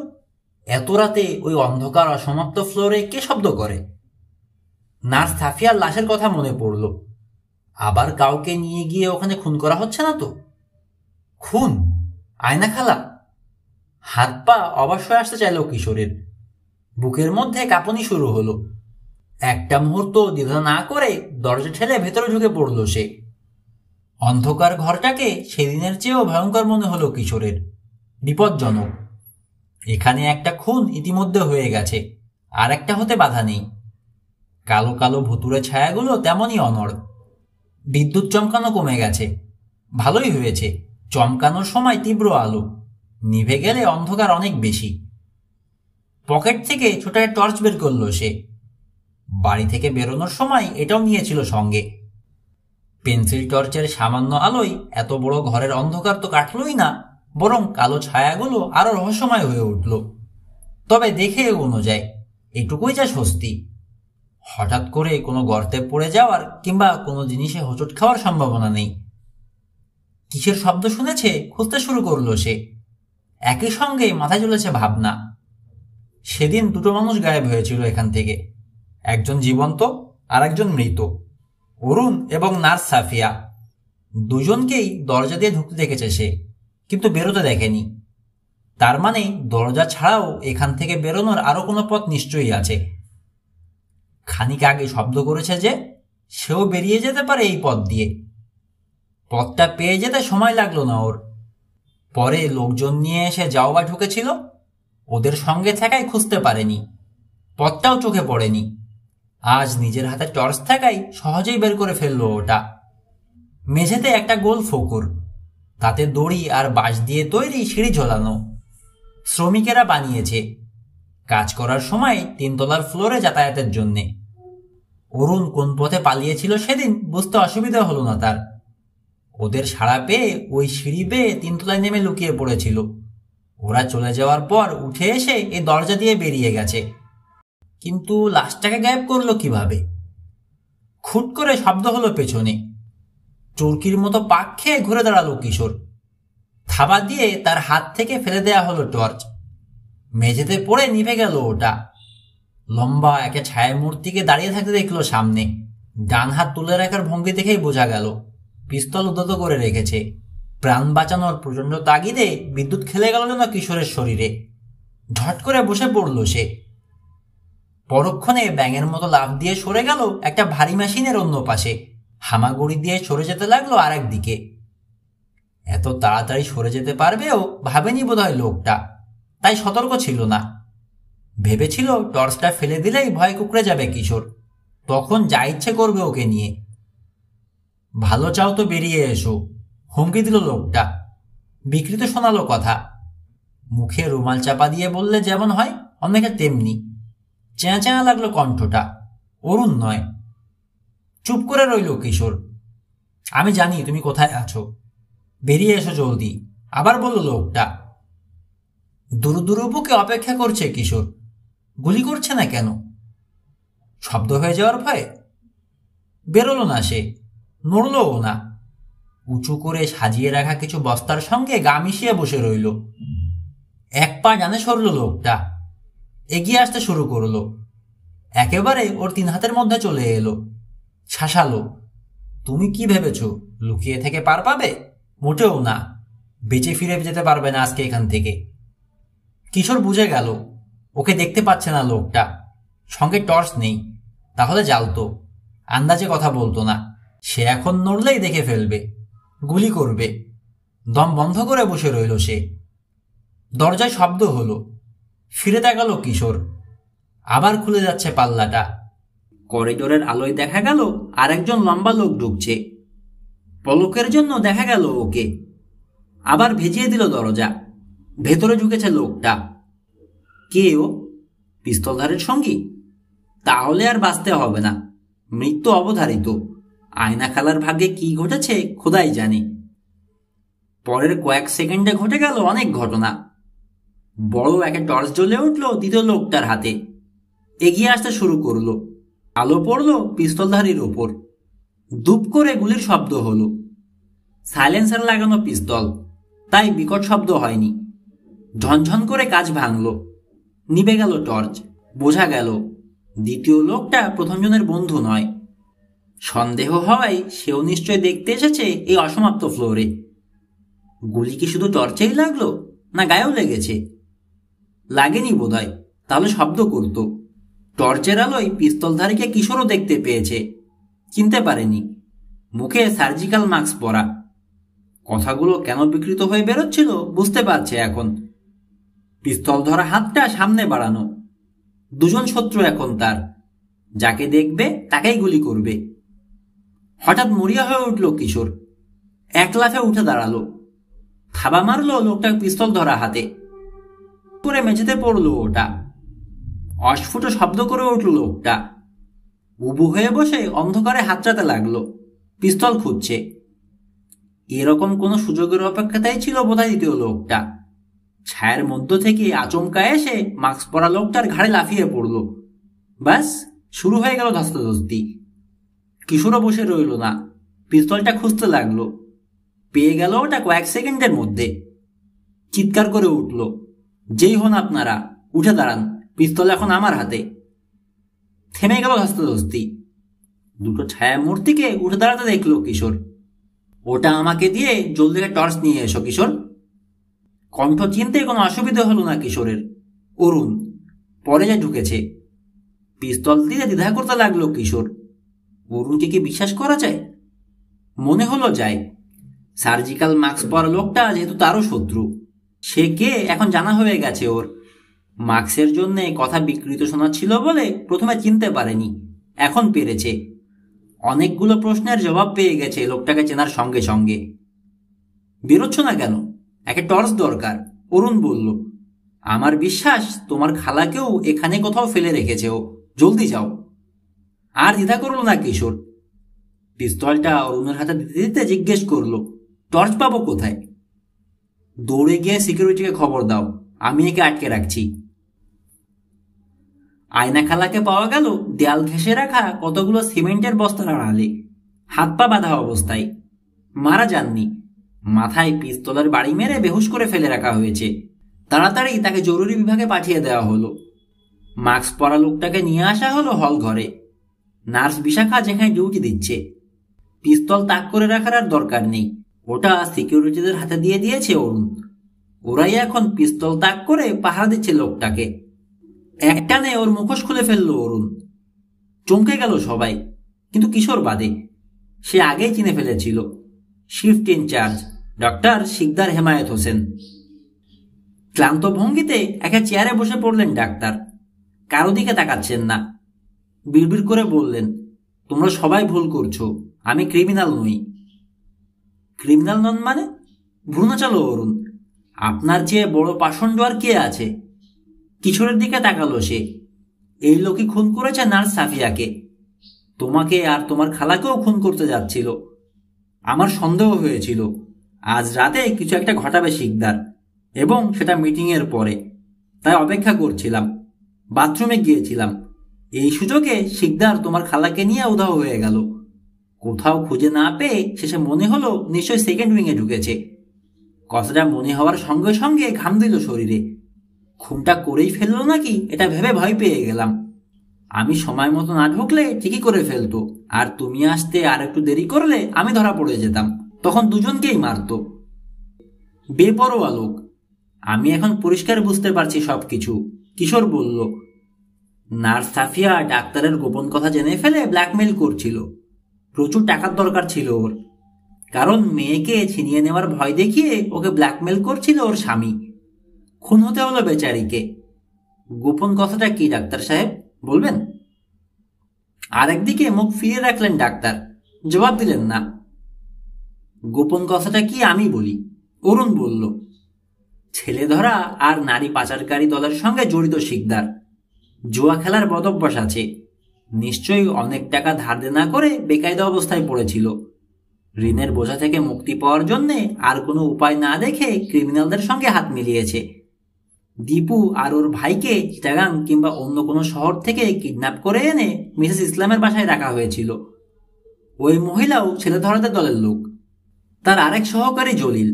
এত রাতে ওই অন্ধকার অসমাপ্ত ফ্লোরে কে শব্দ করে? নার্স সাফিয়ার লাশের কথা মনে পড়ল। আবার কাউকে নিয়ে গিয়ে ওখানে খুন করা হচ্ছে না তো? খুন? আয়না খালা? হাত পা অবশ হয়ে আসতে চাইল কিশোরের। বুকের মধ্যে কাঁপুনি শুরু হলো। একটা মুহূর্ত দ্বিধা না করে দরজা ঠেলে ভেতরে ঢুকে পড়ল সে। অন্ধকার ঘরটাকে সেদিনের চেয়েও ভয়ঙ্কর মনে হলো কিশোরের। বিপজ্জনক। এখানে একটা খুন ইতিমধ্যে হয়ে গেছে, আর একটা হতে বাধা নেই। কালো কালো ভুতুড়ে ছায়াগুলো তেমনই অনড়। বিদ্যুৎ চমকানো কমে গেছে। ভালোই হয়েছে, চমকানোর সময় তীব্র আলো, নিভে গেলে অন্ধকার অনেক বেশি। পকেট থেকে ছোট একটা টর্চ বের করলো সে। বাড়ি থেকে বেরোনোর সময় এটাও নিয়েছিল সঙ্গে। পেন্সিল টর্চের সামান্য আলোয় এত বড় ঘরের অন্ধকার তো কাটলই না, বরং কালো ছায়াগুলো আরো রহস্যময় হয়ে উঠল। তবে দেখে এগোনো যায়, এটুকুই যা স্বস্তি। হঠাৎ করে কোনো গর্তে পড়ে যাওয়ার কিংবা কোনো জিনিসে হোঁচট খাওয়ার সম্ভাবনা নেই। কিসের শব্দ শুনেছে খুঁজতে শুরু করলো সে। একই সঙ্গে মাথায় চলেছে ভাবনা। সেদিন দুটো মানুষ গায়েব হয়েছিল এখান থেকে, একজন জীবন্ত আর একজন মৃত। অরুণ এবং নার্স সাফিয়া। দুজনকেই দরজা দিয়ে ঢুকতে দেখেছে সে, কিন্তু বেরোতে দেখেনি। তার মানে দরজা ছাড়াও এখান থেকে বেরোনোর আরো কোনো পথ নিশ্চয়ই আছে। খানিক আগে শব্দ করেছে যে, সেও বেরিয়ে যেতে পারে এই পথ দিয়ে। পথটা পেয়ে যেতে সময় লাগলো না ওর। পরে লোকজন নিয়ে এসে যাওয়া ঢুকেছিল, ওদের সঙ্গে থাকায় খুঁজতে পারেনি, পথটাও চোখে পড়েনি। আজ নিজের হাতে টর্চ থাকায় সহজেই বের করে ফেললো ওটা। মেঝেতে একটা গোল ফোকর, তাতে দড়ি আর বাঁশ দিয়ে তৈরি সিঁড়ি ঝোলানো। শ্রমিকেরা বানিয়েছে, কাজ করার সময় 3 তলার ফ্লোরে যাতায়াতের জন্যে। অরুণ কোন পথে পালিয়েছিল সেদিন বুঝতে অসুবিধা হলো না তার। ওদের সাড়া পেয়ে ওই সিঁড়ি বেয়ে 3 তলায় নেমে লুকিয়ে পড়েছিল। ওরা চলে যাওয়ার পর উঠে এসে এই দরজা দিয়ে বেরিয়ে গেছে। কিন্তু লাশটাকে গায়েব করলো কিভাবে? খুট করে শব্দ হলো পেছনে। চরকির মতো পাক খেয়ে ঘুরে দাঁড়ালো কিশোর। থাবা দিয়ে তার হাত থেকে ফেলে দেয়া হলো টর্চ। মেঝেতে পড়ে নিভে গেল ওটা। লম্বা একটা ছায়া মূর্তিকে দাঁড়িয়ে থাকতে দেখলো সামনে। ডান হাত তুলে রাখার ভঙ্গি দেখেই বোঝা গেল পিস্তল উদ্যত করে রেখেছে। প্রাণ বাঁচানোর প্রচন্ড তাগিদে বিদ্যুৎ খেলে গেল যেন কিশোরের শরীরে। ঝট করে বসে পড়ল সে। পরক্ষণে ব্যাঙের মতো লাফ দিয়ে সরে গেল একটা ভারী মেশিনের অন্য পাশে। হামাগুড়ি দিয়ে সরে যেতে লাগলো আর একদিকে। এত তাড়াতাড়ি সরে যেতে পারবেও ভাবেনি বোধহয় লোকটা, তাই সতর্ক ছিল না। ভেবেছিল টর্চটা ফেলে দিলেই ভয় কুকড়ে যাবে কিশোর, তখন যা ইচ্ছে করবে ওকে নিয়ে। ভালো চাও তো বেরিয়ে এসো, হুমকি দিল লোকটা। বিকৃত শোনালো কথা। মুখে রুমাল চাপা দিয়ে বললে যেমন হয় অনেকে তেমনি। চেঁচা চেঁচা লাগলো কণ্ঠটা, অরুণ নয়। চুপ করে রইল কিশোর। আমি জানি তুমি কোথায় আছো, বেরিয়ে এসো জলদি, আবার বলল লোকটা। দূর দূর বুকে অপেক্ষা করছে কিশোর। গুলি করছে না কেন? শব্দ হয়ে যাওয়ার ভয়ে? বেরোলো না সে, নড়লও না। উঁচু করে সাজিয়ে রাখা কিছু বস্তার সঙ্গে গা মিশিয়ে বসে রইল। এক পা ডানে সরল লোকটা, এগিয়ে আসতে শুরু করলো। একেবারে ওর 3 হাতের মধ্যে চলে এলো। শাসালো, তুমি কি ভেবেছ লুকিয়ে থেকে পার পাবে? মোটেও না, বেঁচে ফিরে যেতে পারবে না আজকে এখান থেকে। কিশোর বুঝে গেল ওকে দেখতে পাচ্ছে না লোকটা, সঙ্গে টর্চ নেই, তাহলে জ্বালতো, আন্দাজে কথা বলতো না। সে এখন নড়লেই দেখে ফেলবে, গুলি করবে। দম বন্ধ করে বসে রইল সে। দরজায় শব্দ হলো, ফিরে তাকালো কিশোর। আবার খুলে যাচ্ছে পাল্লাটা। করিডোরের আলোয় দেখা গেল আরেকজন লম্বা লোক ঢুকছে। পলকের জন্য দেখা গেল ওকে। আবার ভেজিয়ে দিল দরজা। ভেতরে ঢুকেছে লোকটা। কে ও? পিস্তলধারের সঙ্গী? তাহলে আর বাঁচতে হবে না, মৃত্যু অবধারিত। আয়না খালার ভাগ্যে কি ঘটেছে খোদাই জানে। পরের কয়েক সেকেন্ডে ঘটে গেল অনেক ঘটনা। বড় একটা টর্চ জ্বলে উঠল দ্বিতীয় লোকটার হাতে। এগিয়ে আসতে শুরু করলো। আলো পড়ল পিস্তলধারীর ওপর। দুপ করে গুলির শব্দ হলো। সাইলেন্সার লাগানো পিস্তল, তাই বিকট শব্দ হয়নি। ঝনঝন করে কাজ ভাঙল। নিভে গেল টর্চ। বোঝা গেল দ্বিতীয় লোকটা প্রথমজনের বন্ধু নয়। সন্দেহ হওয়ায় সেও নিশ্চয় দেখতে এসেছে এই অসমাপ্ত ফ্লোরে। গুলি কি শুধু টর্চেই লাগলো, না গায়েও লেগেছে? লাগেনি বোধহয়, তাহলে শব্দ করত। টর্চের আলোয় পিস্তলধারীকে কিশোরও দেখতে পেয়েছে, চিনতে পারেনি। মুখে সার্জিক্যাল মাস্ক পরা। কথাগুলো কেন বিকৃত হয়ে বেরোচ্ছিল বুঝতে পারছে এখন। পিস্তল ধরা হাতটা সামনে বাড়ানো। দুজন শত্রু এখন তার, যাকে দেখবে তাকেই গুলি করবে। হঠাৎ মরিয়া হয়ে উঠল কিশোর। এক লাফে উঠে দাঁড়ালো। থাবা মারলো লোকটা পিস্তল ধরা হাতে। করে মেঝেতে পড়লো ওটা। অস্ফুট শব্দ করে উঠল লোকটা। উবু হয়ে বসে অন্ধকারে হাতড়াতে লাগলো। পিস্তল খুঁজছে। এরকম কোন সুযোগের অপেক্ষাতেই ছিল বোধহয় দ্বিতীয় লোকটা। ছায়ের মধ্য থেকে আচমকা এসে মাস্ক পরা লোকটার ঘাড়ে লাফিয়ে পড়ল। ব্যাস, শুরু হয়ে গেল ধস্তাধস্তি। কিশোরও বসে রইল না, পিস্তলটা খুঁজতে লাগলো। পেয়ে গেল ওটা কয়েক সেকেন্ডের মধ্যে। চিৎকার করে উঠল, যেই হন আপনারা, উঠে দাঁড়ান, পিস্তল এখন আমার হাতে। থেমে গেল ধস্তাধস্তি। দুটো ছায়া মূর্তিকে উঠে দাঁড়াতে দেখল কিশোর। ওটা আমাকে দিয়ে জলদি টর্চ নিয়ে এসো কিশোর। কণ্ঠ চিনতে কোনো অসুবিধা হলো না কিশোরের। অরুণ পরে যা ঢুকেছে। পিস্তল দিয়ে দ্বিধা করতে লাগলো কিশোর। অরুণকে কি বিশ্বাস করা যায়? মনে হলো যায়। সার্জিক্যাল মাস্ক পরা লোকটা যেহেতু তারও শত্রু, সে কে এখন জানা হয়ে গেছে ওর। মাস্কের জন্য কথা বিকৃত শোনাচ্ছিল বলে প্রথমে চিনতে পারেনি, এখন পেরেছে। অনেকগুলো প্রশ্নের জবাব পেয়ে গেছে লোকটাকে চেনার সঙ্গে সঙ্গে। বেরোচ্ছ না কেন? একটা টর্চ দরকার, অরুণ বলল। আমার বিশ্বাস তোমার খালাকেও এখানে কোথাও ফেলে রেখেছে ও, জলদি যাও। আর দ্বিধা করল না কিশোর। পিস্তলটা অরুণের হাতে দিতে দিতে জিজ্ঞেস করলো, টর্চ পাবো কোথায়? দৌড়ে গিয়ে সিকিউরিটিকে খবর দাও, আমি একে আটকে রাখছি। আয়না খালাকে পাওয়া গেল দেয়াল ঘেঁষে রাখা কতগুলো সিমেন্টের বস্তার আড়ালে, হাত পা বাঁধা অবস্থায়। মারা যাননি, মাথায় পিস্তলের বাড়ি মেরে বেহুশ করে ফেলে রাখা হয়েছে। তাড়াতাড়ি তাকে জরুরি বিভাগে পাঠিয়ে দেওয়া হলো। মাস্ক পরা লোকটাকে নিয়ে আসা হলো হল ঘরে। নার্স বিশাখা যেখানে ডিউটি দিচ্ছে। পিস্তল তাক করে রাখার আর দরকার নেই, ওটা সিকিউরিটিদের হাতে দিয়ে দিয়েছে অরুণ। ওরাই এখন পিস্তল তাক করে পাহারা দিচ্ছে লোকটাকে। একটানে ওর মুখোশ খুলে ফেললো অরুণ। চমকে গেল সবাই, কিন্তু কিশোর বাদে। সে আগেই চিনে ফেলেছিল, shift in-charge doctor Sikdar Hemayet Hossain. ক্লান্ত ভঙ্গিতে একটা চেয়ারে বসে পড়লেন ডাক্তার। কারো দিকে তাকাচ্ছেন না। বিড়বিড় করে বললেন, তোমরা সবাই ভুল করছো, আমি ক্রিমিনাল নই। ক্রিমিনাল নন মানে? ভ্রু চালো অরুণ। আপনার চেয়ে বড় পাষণ্ড আর কে আছে? কিশোরের দিকে তাকালো সে। এই লোকই খুন করেছে নার্স সাফিয়াকে। তোমাকে আর তোমার খালাকেও খুন করতে যাচ্ছিল। আমার সন্দেহ হয়েছিল আজ রাতে কিছু একটা ঘটাবে শিকদার, এবং সেটা মিটিংয়ের পরে। তাই অপেক্ষা করছিলাম, বাথরুমে গিয়েছিলাম। এই সুযোগে শিকদার তোমার খালাকে নিয়ে উধাও হয়ে গেল। কোথাও খুঁজে না পেয়ে শেষে মনে হলো নিশ্চয়ই সেকেন্ড উইংয়ে ঢুকেছে। কথাটা মনে হওয়ার সঙ্গে সঙ্গে ঘাম দিল শরীরে। খুনটা করেই ফেললো নাকি এটা ভেবে ভয় পেয়ে গেলাম। আমি সময় মতো না ঢুকলে ঠিকই করে ফেলতো, আর তুমি আসতে আর একটু দেরি করলে আমি ধরা পড়ে যেতাম, তখন দুজনকেই মারতো। বেপরোয়া লোক। আমি এখন পরিষ্কার বুঝতে পারছি সবকিছু, কিশোর বলল। নার্স সাফিয়া ডাক্তারের গোপন কথা জেনে ফেলে ব্ল্যাকমেইল করছিল। প্রচুর টাকার দরকার ছিল ওর, কারণ মেয়েকে ছিনিয়ে নেওয়ার ভয় দেখিয়ে ওকে ব্ল্যাকমেইল করছিল ওর স্বামী। খুন হতে হলো বেচারিকে। গোপন কথাটা কি ডাক্তার সাহেব, বলবেন? আরেকদিকে মুখ ফিরিয়ে রাখলেন ডাক্তার, জবাব দিলেন না। গোপন কথাটা কি আমি বলি, অরুণ বলল। ছেলে ধরা আর নারী পাচারকারী দলের সঙ্গে জড়িত শিকদার। জুয়া খেলার বদভ্যাস আছে। নিশ্চয়ই অনেক টাকা ধার দেনা করে বেকায়দা অবস্থায় পড়েছিল। ঋণের বোঝা থেকে মুক্তি পাওয়ার জন্য আর কোনো উপায় না দেখে ক্রিমিনালদের সঙ্গে হাত মিলিয়েছে। দীপু আর ওর ভাইকে চিটাগাং কিংবা অন্য কোনো শহর থেকে কিডন্যাপ করে এনে মিসেস ইসলামের বাসায় রাখা হয়েছিল। ওই মহিলাও ছেলে ধরাদের দলের লোক। তার আরেক সহকারী জলিল।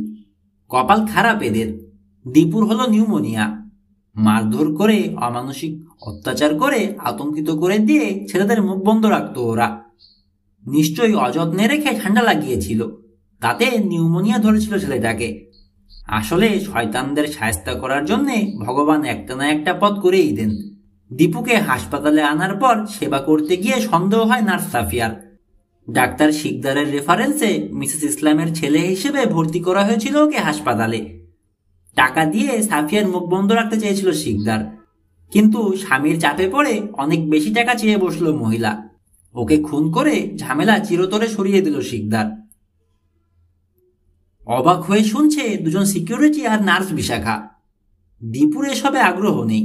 কপাল খারাপ এদের। দীপুর হলো নিউমোনিয়া। মারধর করে, অমানসিক অত্যাচার করে, আতঙ্কিত করে দিয়ে ছেলেদের মুখ বন্ধ রাখতো ওরা। নিশ্চয়ই অযত্নে রেখে ঠান্ডা লাগিয়েছিল, তাতে নিউমোনিয়া ধরেছিল ছেলেটাকে। আসলে শয়তানদের শায়েস্তা করার জন্য ভগবান একটা না একটা পথ করেই দেন। দীপুকে হাসপাতালে আনার পর সেবা করতে গিয়ে সন্দেহ হয় নার্স সাফিয়ার। ডাক্তার শিকদারের রেফারেন্সে মিসেস ইসলামের ছেলে হিসেবে ভর্তি করা হয়েছিল ওকে হাসপাতালে। টাকা দিয়ে সাফিয়ার মুখ বন্ধ রাখতে চেয়েছিল শিকদার, কিন্তু স্বামীর চাপে পড়ে অনেক বেশি টাকা চেয়ে বসলো মহিলা। ওকে খুন করে ঝামেলা চিরতরে সরিয়ে দিল শিকদার। অবাক হয়ে শুনছে দুজন সিকিউরিটি আর নার্স বিশাখা। দীপুর এসবে আগ্রহ নেই।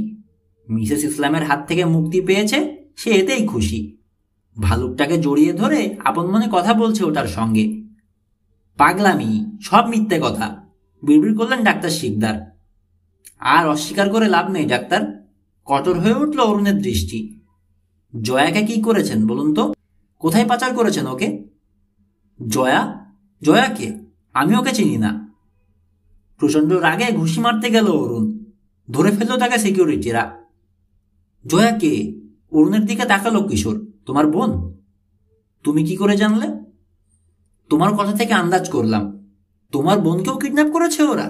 মিসেস ইসলামের হাত থেকে মুক্তি পেয়েছে, সে এতেই খুশি। ভালুকটাকে জড়িয়ে ধরে আপন মনে কথা বলছে ওটার সঙ্গে। পাগলামি, সব মিথ্যে কথা, বিড়বিড় করলেন ডাক্তার শিকদার। আর অস্বীকার করে লাভ নেই ডাক্তার। কঠোর হয়ে উঠল অরুণের দৃষ্টি। জয়াকে কি করেছেন বলুন তো? কোথায় পাচার করেছেন ওকে? জয়া? জয়াকে? আমি ওকে চিনি না। প্রচন্ড রাগে ঘুষি মারতে গেল অরুণ। ধরে ফেলল তাকে সিকিউরিটিরা। জয়াকে? অরুণের দিকে তাকালো কিশোর। তোমার বোন? তুমি কি করে জানলে? তোমার কথা থেকে আন্দাজ করলাম। তোমার বোনকেও কিডন্যাপ করেছে ওরা?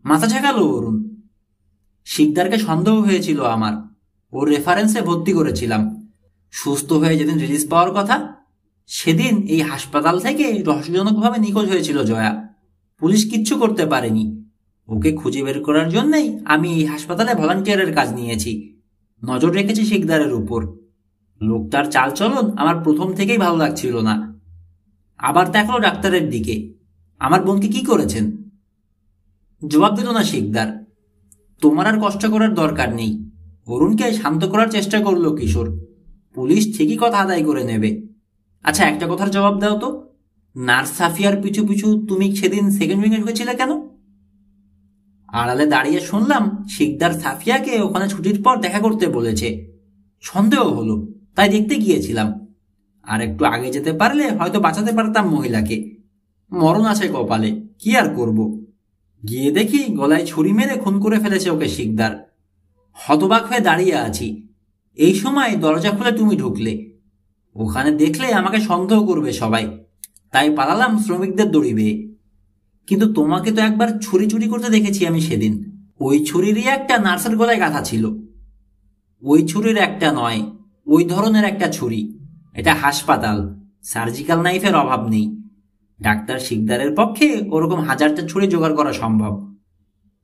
মাথা ঝাঁকালো অরুণ। শিকদারকে সন্দেহ হয়েছিল আমার, ওর রেফারেন্সে ভর্তি করেছিলাম। সুস্থ হয়ে যেদিন রিলিজ পাওয়ার কথা, সেদিন এই হাসপাতাল থেকে রহস্যজনকভাবে নিখোঁজ হয়েছিল জয়া। পুলিশ কিচ্ছু করতে পারেনি। ওকে খুঁজে বের করার জন্যই আমি এই হাসপাতালে ভলান্টিয়ারের কাজ নিয়েছি। নজর রেখেছি শিকদারের উপর। লোকটার চালচলন আমার প্রথম থেকেই ভালো লাগছিল না। আবার দেখলো ডাক্তারের দিকে। আমার বোনকে কি করেছেন? জবাব দিল না শিকদার। তোমার আর কষ্ট করার দরকার নেই। অরুণকে শান্ত করার চেষ্টা করলো কিশোর। পুলিশ ঠিকই কথা আদায় করে নেবে। আচ্ছা, একটা কথার জবাব দাও তো, নার্স সাফিয়ার পিছু পিছু তুমি সেদিন সেকেন্ড উইংয়ে ঢুকেছিলে কেন? আড়ালে দাঁড়িয়ে শুনলাম শিকদার সাফিয়াকে ওখানে ছুটির পর দেখা করতে বলেছে। সন্দেহ হলো, তাই দেখতে গিয়েছিলাম। আর একটু আগে যেতে পারলে হয়তো বাঁচাতে পারতাম মহিলাকে। মরণ আছে কপালে, কি আর করব। গিয়ে দেখি গলায় ছুরি মেরে খুন করে ফেলেছে ওকে শিকদার। হতবাক হয়ে দাঁড়িয়ে আছি। এই সময় দরজা খুলে তুমি ঢুকলে। ওখানে দেখলে আমাকে সন্দেহ করবে সবাই, তাই পালালাম শ্রমিকদের দড়ি বেয়ে। কিন্তু তোমাকে তো একবার ছুরি চুরি করতে দেখেছি আমি সেদিন। ওই ছুরিরই একটা নার্সের গলায় গাঁথা ছিল। ওই ছুরির একটা নয়, ওই ধরনের একটা ছুরি। এটা হাসপাতাল, সার্জিক্যাল নাইফের অভাব নেই। ডাক্তার শিকদারের পক্ষে ওরকম হাজারটা ছুরি জোগাড় করা সম্ভব।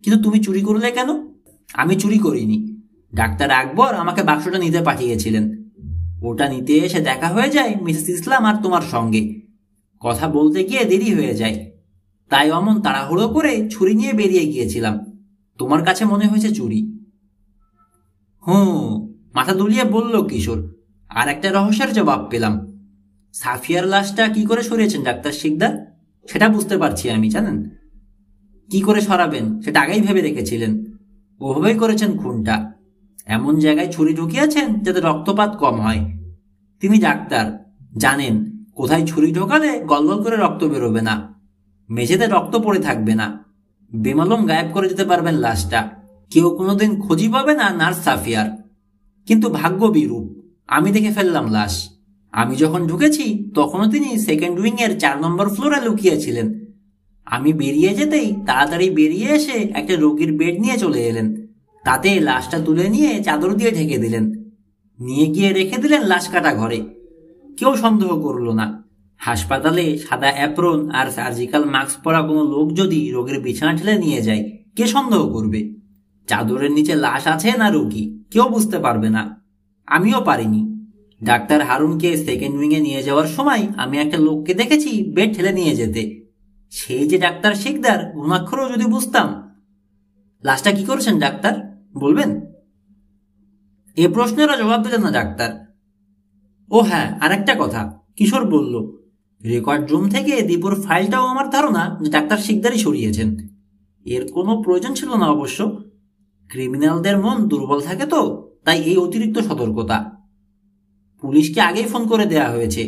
কিন্তু তুমি চুরি করলে কেন? আমি চুরি করিনি। ডাক্তার আকবর আমাকে বাক্সটা নিতে পাঠিয়েছিলেন। ওটা নিতে এসে দেখা হয়ে যায় মিসেস ইসলাম আর তোমার সঙ্গে। কথা বলতে গিয়ে দেরি হয়ে যায়, তাই অমন তাড়াহুড়ো করে ছুরি নিয়ে বেরিয়ে গিয়েছিলাম। তোমার কাছে মনে হয়েছে চুরি। মাথা দুলিয়ে বলল কিশোর। আর একটা রহস্যের জবাব পেলাম। সাফিয়ার লাশটা কি করে সরিয়েছেন ডাক্তার শিকদার, সেটা বুঝতে পারছি আমি। জানেন কি করে সরাবেন সেটা আগেই ভেবে রেখেছিলেন। ওভাবেই করেছেন খুনটা। এমন জায়গায় ছুরি ঢুকিয়েছেন যাতে রক্তপাত কম হয়। তিনি ডাক্তার, জানেন কোথায় ছুরি ঢোকালে গলগল করে রক্ত বেরোবে না, মেঝেতে রক্ত পড়ে থাকবে না, বেমালুম গায়েব করে দিতে পারবেন লাশটা। কেউ কোনোদিন খোঁজই পাবে না নার্স সাফিয়ার। কিন্তু ভাগ্য বিরূপ, আমি দেখে ফেললাম লাশ। আমি যখন ঢুকেছি তখনও তিনি সেকেন্ড উইং এর 4 নম্বর ফ্লোরে লুকিয়েছিলেন। আমি বেরিয়ে যেতেই তাড়াতাড়ি বেরিয়ে এসে একটা রোগীর বেড নিয়ে চলে এলেন। তাতে লাশটা তুলে নিয়ে চাদর দিয়ে ঢেকে দিলেন, নিয়ে গিয়ে রেখে দিলেন লাশ কাটা ঘরে। কেউ সন্দেহ করল না। হাসপাতালে সাদা অ্যাপ্রন আর সার্জিক্যাল মাস্ক পরা কোনো লোক যদি রোগীর বিছানা ঠেলে নিয়ে যায়, কে সন্দেহ করবে? চাদরের নিচে লাশ আছে না রোগী, কেউ বুঝতে পারবে না। আমিও পারিনি। ডাক্তার হারুনকে সেকেন্ড উইংয়ে নিয়ে যাওয়ার সময় আমি একটা লোককে দেখেছি বেড ঠেলে নিয়ে যেতে। সেই যে ডাক্তার শিকদার, ঘুণাক্ষরও যদি বুঝতাম। লাশটা কি করছেন ডাক্তার, বলবেন? এ প্রশ্নেরও জবাব দিলেন না ডাক্তার। ও হ্যাঁ, আরেকটা কথা, কিশোর বলল, রেকর্ড রুম থেকে দীপুর ফাইলটাও আমার ধারণা যে ডাক্তার শিকদারই সরিয়েছেন। এর কোনো প্রয়োজন ছিল না অবশ্য। ক্রিমিনালদের মন দুর্বল থাকে তো, তাই এই অতিরিক্ত সতর্কতা। পুলিশকে আগেই ফোন করে দেয়া হয়েছে।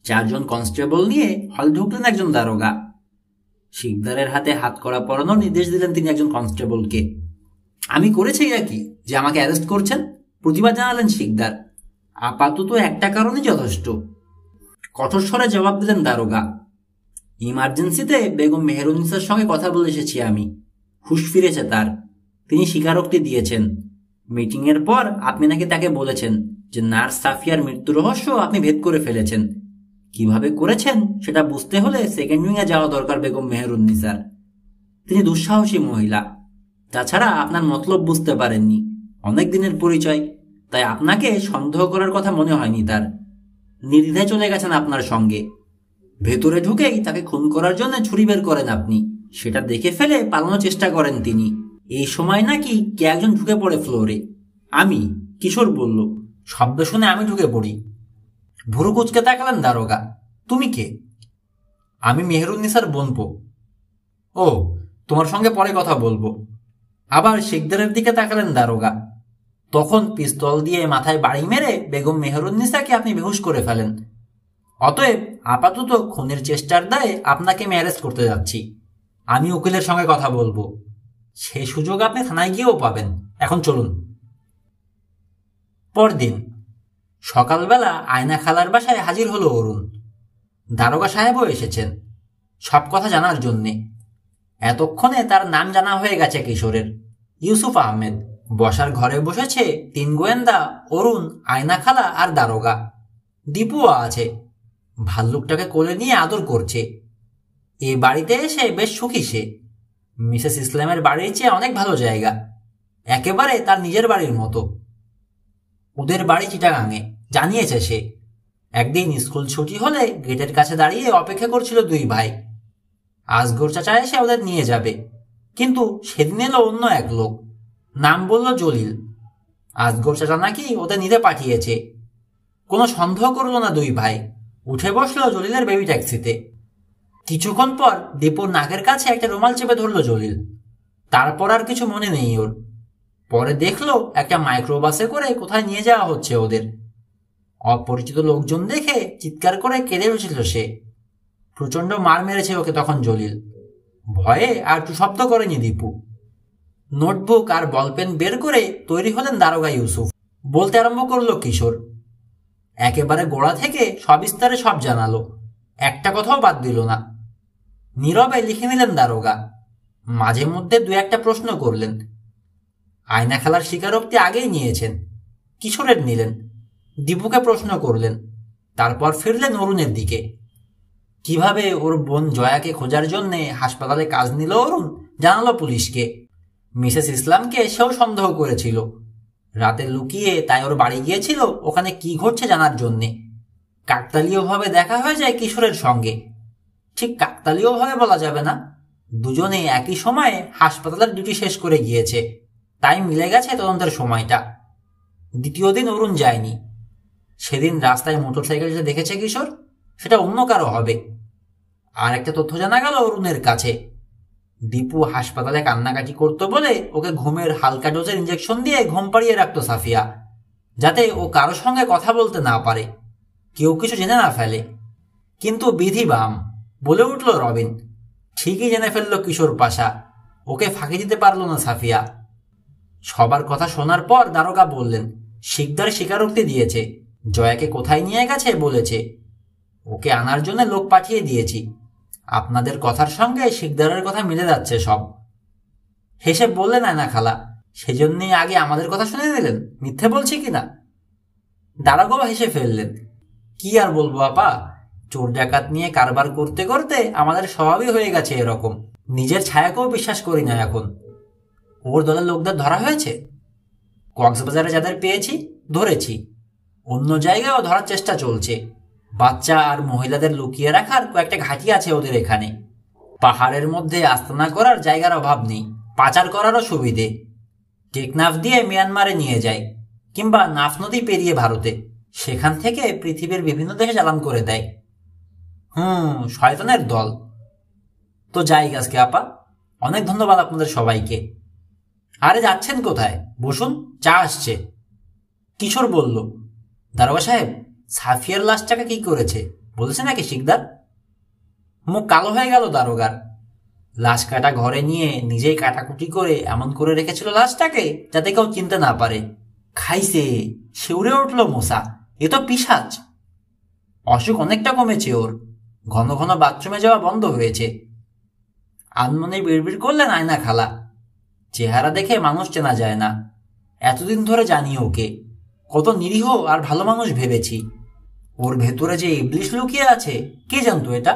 4 জন কনস্টেবল নিয়ে হল ঢুকলেন একজন দারোগা। শিকদারের হাতে হাত কড়া পরানোর নির্দেশ দিলেন তিনি একজন কনস্টেবলকে। আমি করেছি কি যে আমাকে অ্যারেস্ট করছেন? প্রতিবাদ জানালেন শিকদার। আপাতত একটা কারণই যথেষ্ট, কঠোর স্বরে জবাব দিলেন দারোগা। ইমার্জেন্সিতে বেগম মেহেরুন্নিসার সঙ্গে কথা বলে এসেছি আমি। হুঁশ ফিরেছে তার। তিনি স্বীকারোক্তি দিয়েছেন। মিটিংয়ের পর আপনি নাকি তাকে বলেছেন যে নার্স সাফিয়ার মৃত্যু রহস্য আপনি ভেদ করে ফেলেছেন। কিভাবে করেছেন সেটা বুঝতে হলে সেকেন্ড উইংয়ে যাওয়া দরকার বেগম মেহেরুন্নিসার। তিনি দুঃসাহসী মহিলা। তাছাড়া আপনার মতলব বুঝতে পারেননি, অনেক দিনের পরিচয়, তাই আপনাকে সন্দেহ করার কথা মনে হয়নি তার। নির্দ্বিধায় চলে গেছেন আপনার সঙ্গে। ভেতরে ঢুকেই তাকে খুন করার জন্য ছুরি বের করেন আপনি। সেটা দেখে ফেলে পালানোর চেষ্টা করেন তিনি। এই সময় নাকি কে একজন ঢুকে পড়ে ফ্লোরে। আমি, কিশোর বলল। শব্দ শুনে আমি ঢুকে পড়ি। ভুরু কুচকে তাকালেন দারোগা। তুমি কে? আমি মেহেরুন্নিসার বোনপো। ও, তোমার সঙ্গে পরে কথা বলবো। আবার শিকদারের দিকে তাকালেন দারোগা। তখন পিস্তল দিয়ে মাথায় বাড়ি মেরে বেগম মেহেরুন্নিসাকে আপনি বেহুশ করে ফেলেন। অতএব আপাতত খুনের চেষ্টার দায়ে আপনাকে আমি অ্যারেস্ট করতে যাচ্ছি। আমি উকিলের সঙ্গে কথা বলবো। সেই সুযোগ আপনি থানায় গিয়েও পাবেন। এখন চলুন। পরদিন সকালবেলা আয়না খালার বাসায় হাজির হলো অরুণ। দারোগা সাহেবও এসেছেন সব কথা জানার জন্যে। এতক্ষণে তার নাম জানা হয়ে গেছে কিশোরের, ইউসুফ আহমেদ। বসার ঘরে বসেছে 3 গোয়েন্দা, অরুণ, আয়না খালা আর দারোগা। দীপুও আছে। ভাল্লুকটাকে কোলে নিয়ে আদর করছে। এ বাড়িতে এসে বেশ সুখী সে। মিসেস ইসলামের বাড়ির চেয়ে অনেক ভালো জায়গা, একেবারে তার নিজের বাড়ির মতো। ওদের বাড়ি চিটাগাঙে, জানিয়েছে সে। একদিন স্কুল ছুটি হলে গেটের কাছে দাঁড়িয়ে অপেক্ষা করছিল 2 ভাই। আসগর চাচা এসে ওদের নিয়ে যাবে, কিন্তু সেদিন এলো অন্য এক লোক। নাম বলল জলিল। আসগর চাচা নাকি ওদের নিতে পাঠিয়েছে। কোনো সন্দেহ করল না 2 ভাই, উঠে বসলো জলিলের বেবি ট্যাক্সিতে। কিছুক্ষণ পর দীপুর নাকের কাছে একটা রুমাল চেপে ধরল জলিল। তারপর আর কিছু মনে নেই ওর। পরে দেখলো একটা মাইক্রোবাসে করে কোথায় নিয়ে যাওয়া হচ্ছে ওদের। অপরিচিত লোকজন দেখে চিৎকার করে কেঁদে উঠেছিল সে। প্রচন্ড মার মেরেছে ওকে তখন জলিল। ভয়ে আর একটু শব্দ করেনি দীপু। নোটবুক আর বলপেন বের করে তৈরি হলেন দারোগা ইউসুফ। বলতে আরম্ভ করলো কিশোর। একেবারে গোড়া থেকে সবিস্তারে সব জানালো, একটা কথাও বাদ দিল না। নীরবে লিখে নিলেন দারোগা। মাঝে মধ্যে 2-1টা প্রশ্ন করলেন। আয়না খেলার স্বীকারোক্তি আগেই নিয়েছেন, কিশোরের নিলেন। দীপুকে প্রশ্ন করলেন। তারপর ফিরলেন অরুণের দিকে। কিভাবে ওর বোন জয়াকে খোঁজার জন্যে হাসপাতালে কাজ নিল অরুণ জানালো পুলিশকে। মিসেস ইসলামকে সেও সন্দেহ করেছিল। রাতে লুকিয়ে তাই ওর বাড়ি গিয়েছিল ওখানে কি ঘটছে জানার জন্যে। কাকতালীয়ভাবে দেখা হয়ে যায় কিশোরের সঙ্গে। ঠিক কাকতালীয়ভাবে বলা যাবে না, দুজনে একই সময়ে হাসপাতালের ডিউটি শেষ করে গিয়েছে, তাই মিলে গেছে তদন্তের সময়টা। দ্বিতীয় দিন অরুণ যায়নি। সেদিন রাস্তায় মোটরসাইকেল যে দেখেছে কিশোর, সেটা অন্য কারো হবে। আর একটা তথ্য জানা গেল অরুণের কাছে। দীপু হাসপাতালে কান্নাকাটি করতো বলে ওকে ঘুমের হালকা ডোজের ইঞ্জেকশন দিয়ে ঘুম পাড়িয়ে রাখতো সাফিয়া, যাতে ও কারোর সঙ্গে কথা বলতে না পারে, কেউ কিছু জেনে না ফেলে। কিন্তু বিধি বাম, বলে উঠল রবিন। ঠিকই জেনে ফেলল কিশোর পাশা, ওকে ফাঁকি দিতে পারল না সাফিয়া। সবার কথা শোনার পর দারোগা বললেন, শিকদার স্বীকারোক্তি দিয়েছে, জয়াকে কোথায় নিয়ে গেছে বলেছে। ওকে আনার জন্য লোক পাঠিয়ে দিয়েছি। আপনাদের কথার সঙ্গে শিকদারের কথা মিলে যাচ্ছে সব। হেসে বললেন আয়না খালা, সেজন্যই আগে আমাদের কথা শুনে নিলেন, মিথ্যে বলছি কিনা? দারোগা হেসে ফেললেন। কি আর বলবো আপা, চোর ডাকাত নিয়ে কারবার করতে করতে আমাদের স্বভাবই হয়ে গেছে এরকম। নিজের ছায়াকেও বিশ্বাস করি না এখন। ওর দলের লোকদের ধরা হয়েছে। কক্সবাজারে যাদের পেয়েছি ধরেছি, অন্য জায়গায়ও ধরার চেষ্টা চলছে। বাচ্চা আর মহিলাদের লুকিয়ে রাখার কয়েকটা ঘাঁটি আছে ওদের এখানে। পাহাড়ের মধ্যে আস্তানা করার জায়গার অভাব নেই, পাচার করারও সুবিধে। টেকনাফ দিয়ে মিয়ানমারে নিয়ে যায়, কিংবা নাফ নদী পেরিয়ে ভারতে, সেখান থেকে পৃথিবীর বিভিন্ন দেশে চালান করে দেয়। শয়তানের দল। তো যাই আজকে আপা, অনেক ধন্যবাদ আপনাদের সবাইকে। আরে যাচ্ছেন কোথায়? বসুন, চা আসছে। কিশোর বলল, দারোগা সাহেব, সাফিয়ার লাশটাকে কি করেছে বলেছে নাকি শিকদার? মুখ কালো হয়ে গেল দারোগার। লাশ কাটা ঘরে নিয়ে নিজেই কাটাকুটি করে এমন করে রেখেছিল লাশটাকে যাতে কেউ চিনতে না পারে। খাইছে, শিউরে উঠল মশা, এ তো পিশাচ। অসুখ অনেকটা কমেছে ওর, ঘন ঘন বাথরুমে যাওয়া বন্ধ হয়েছে। আনমনে বিড়বিড় করলেন আয়না খালা। চেহারা দেখে মানুষ চেনা যায় না। এতদিন ধরে জানি ওকে, কত নিরীহ আর ভালো মানুষ ভেবেছি। ওর ভেতরে যে ইবলিশ লুকিয়ে আছে কে জানতো এটা?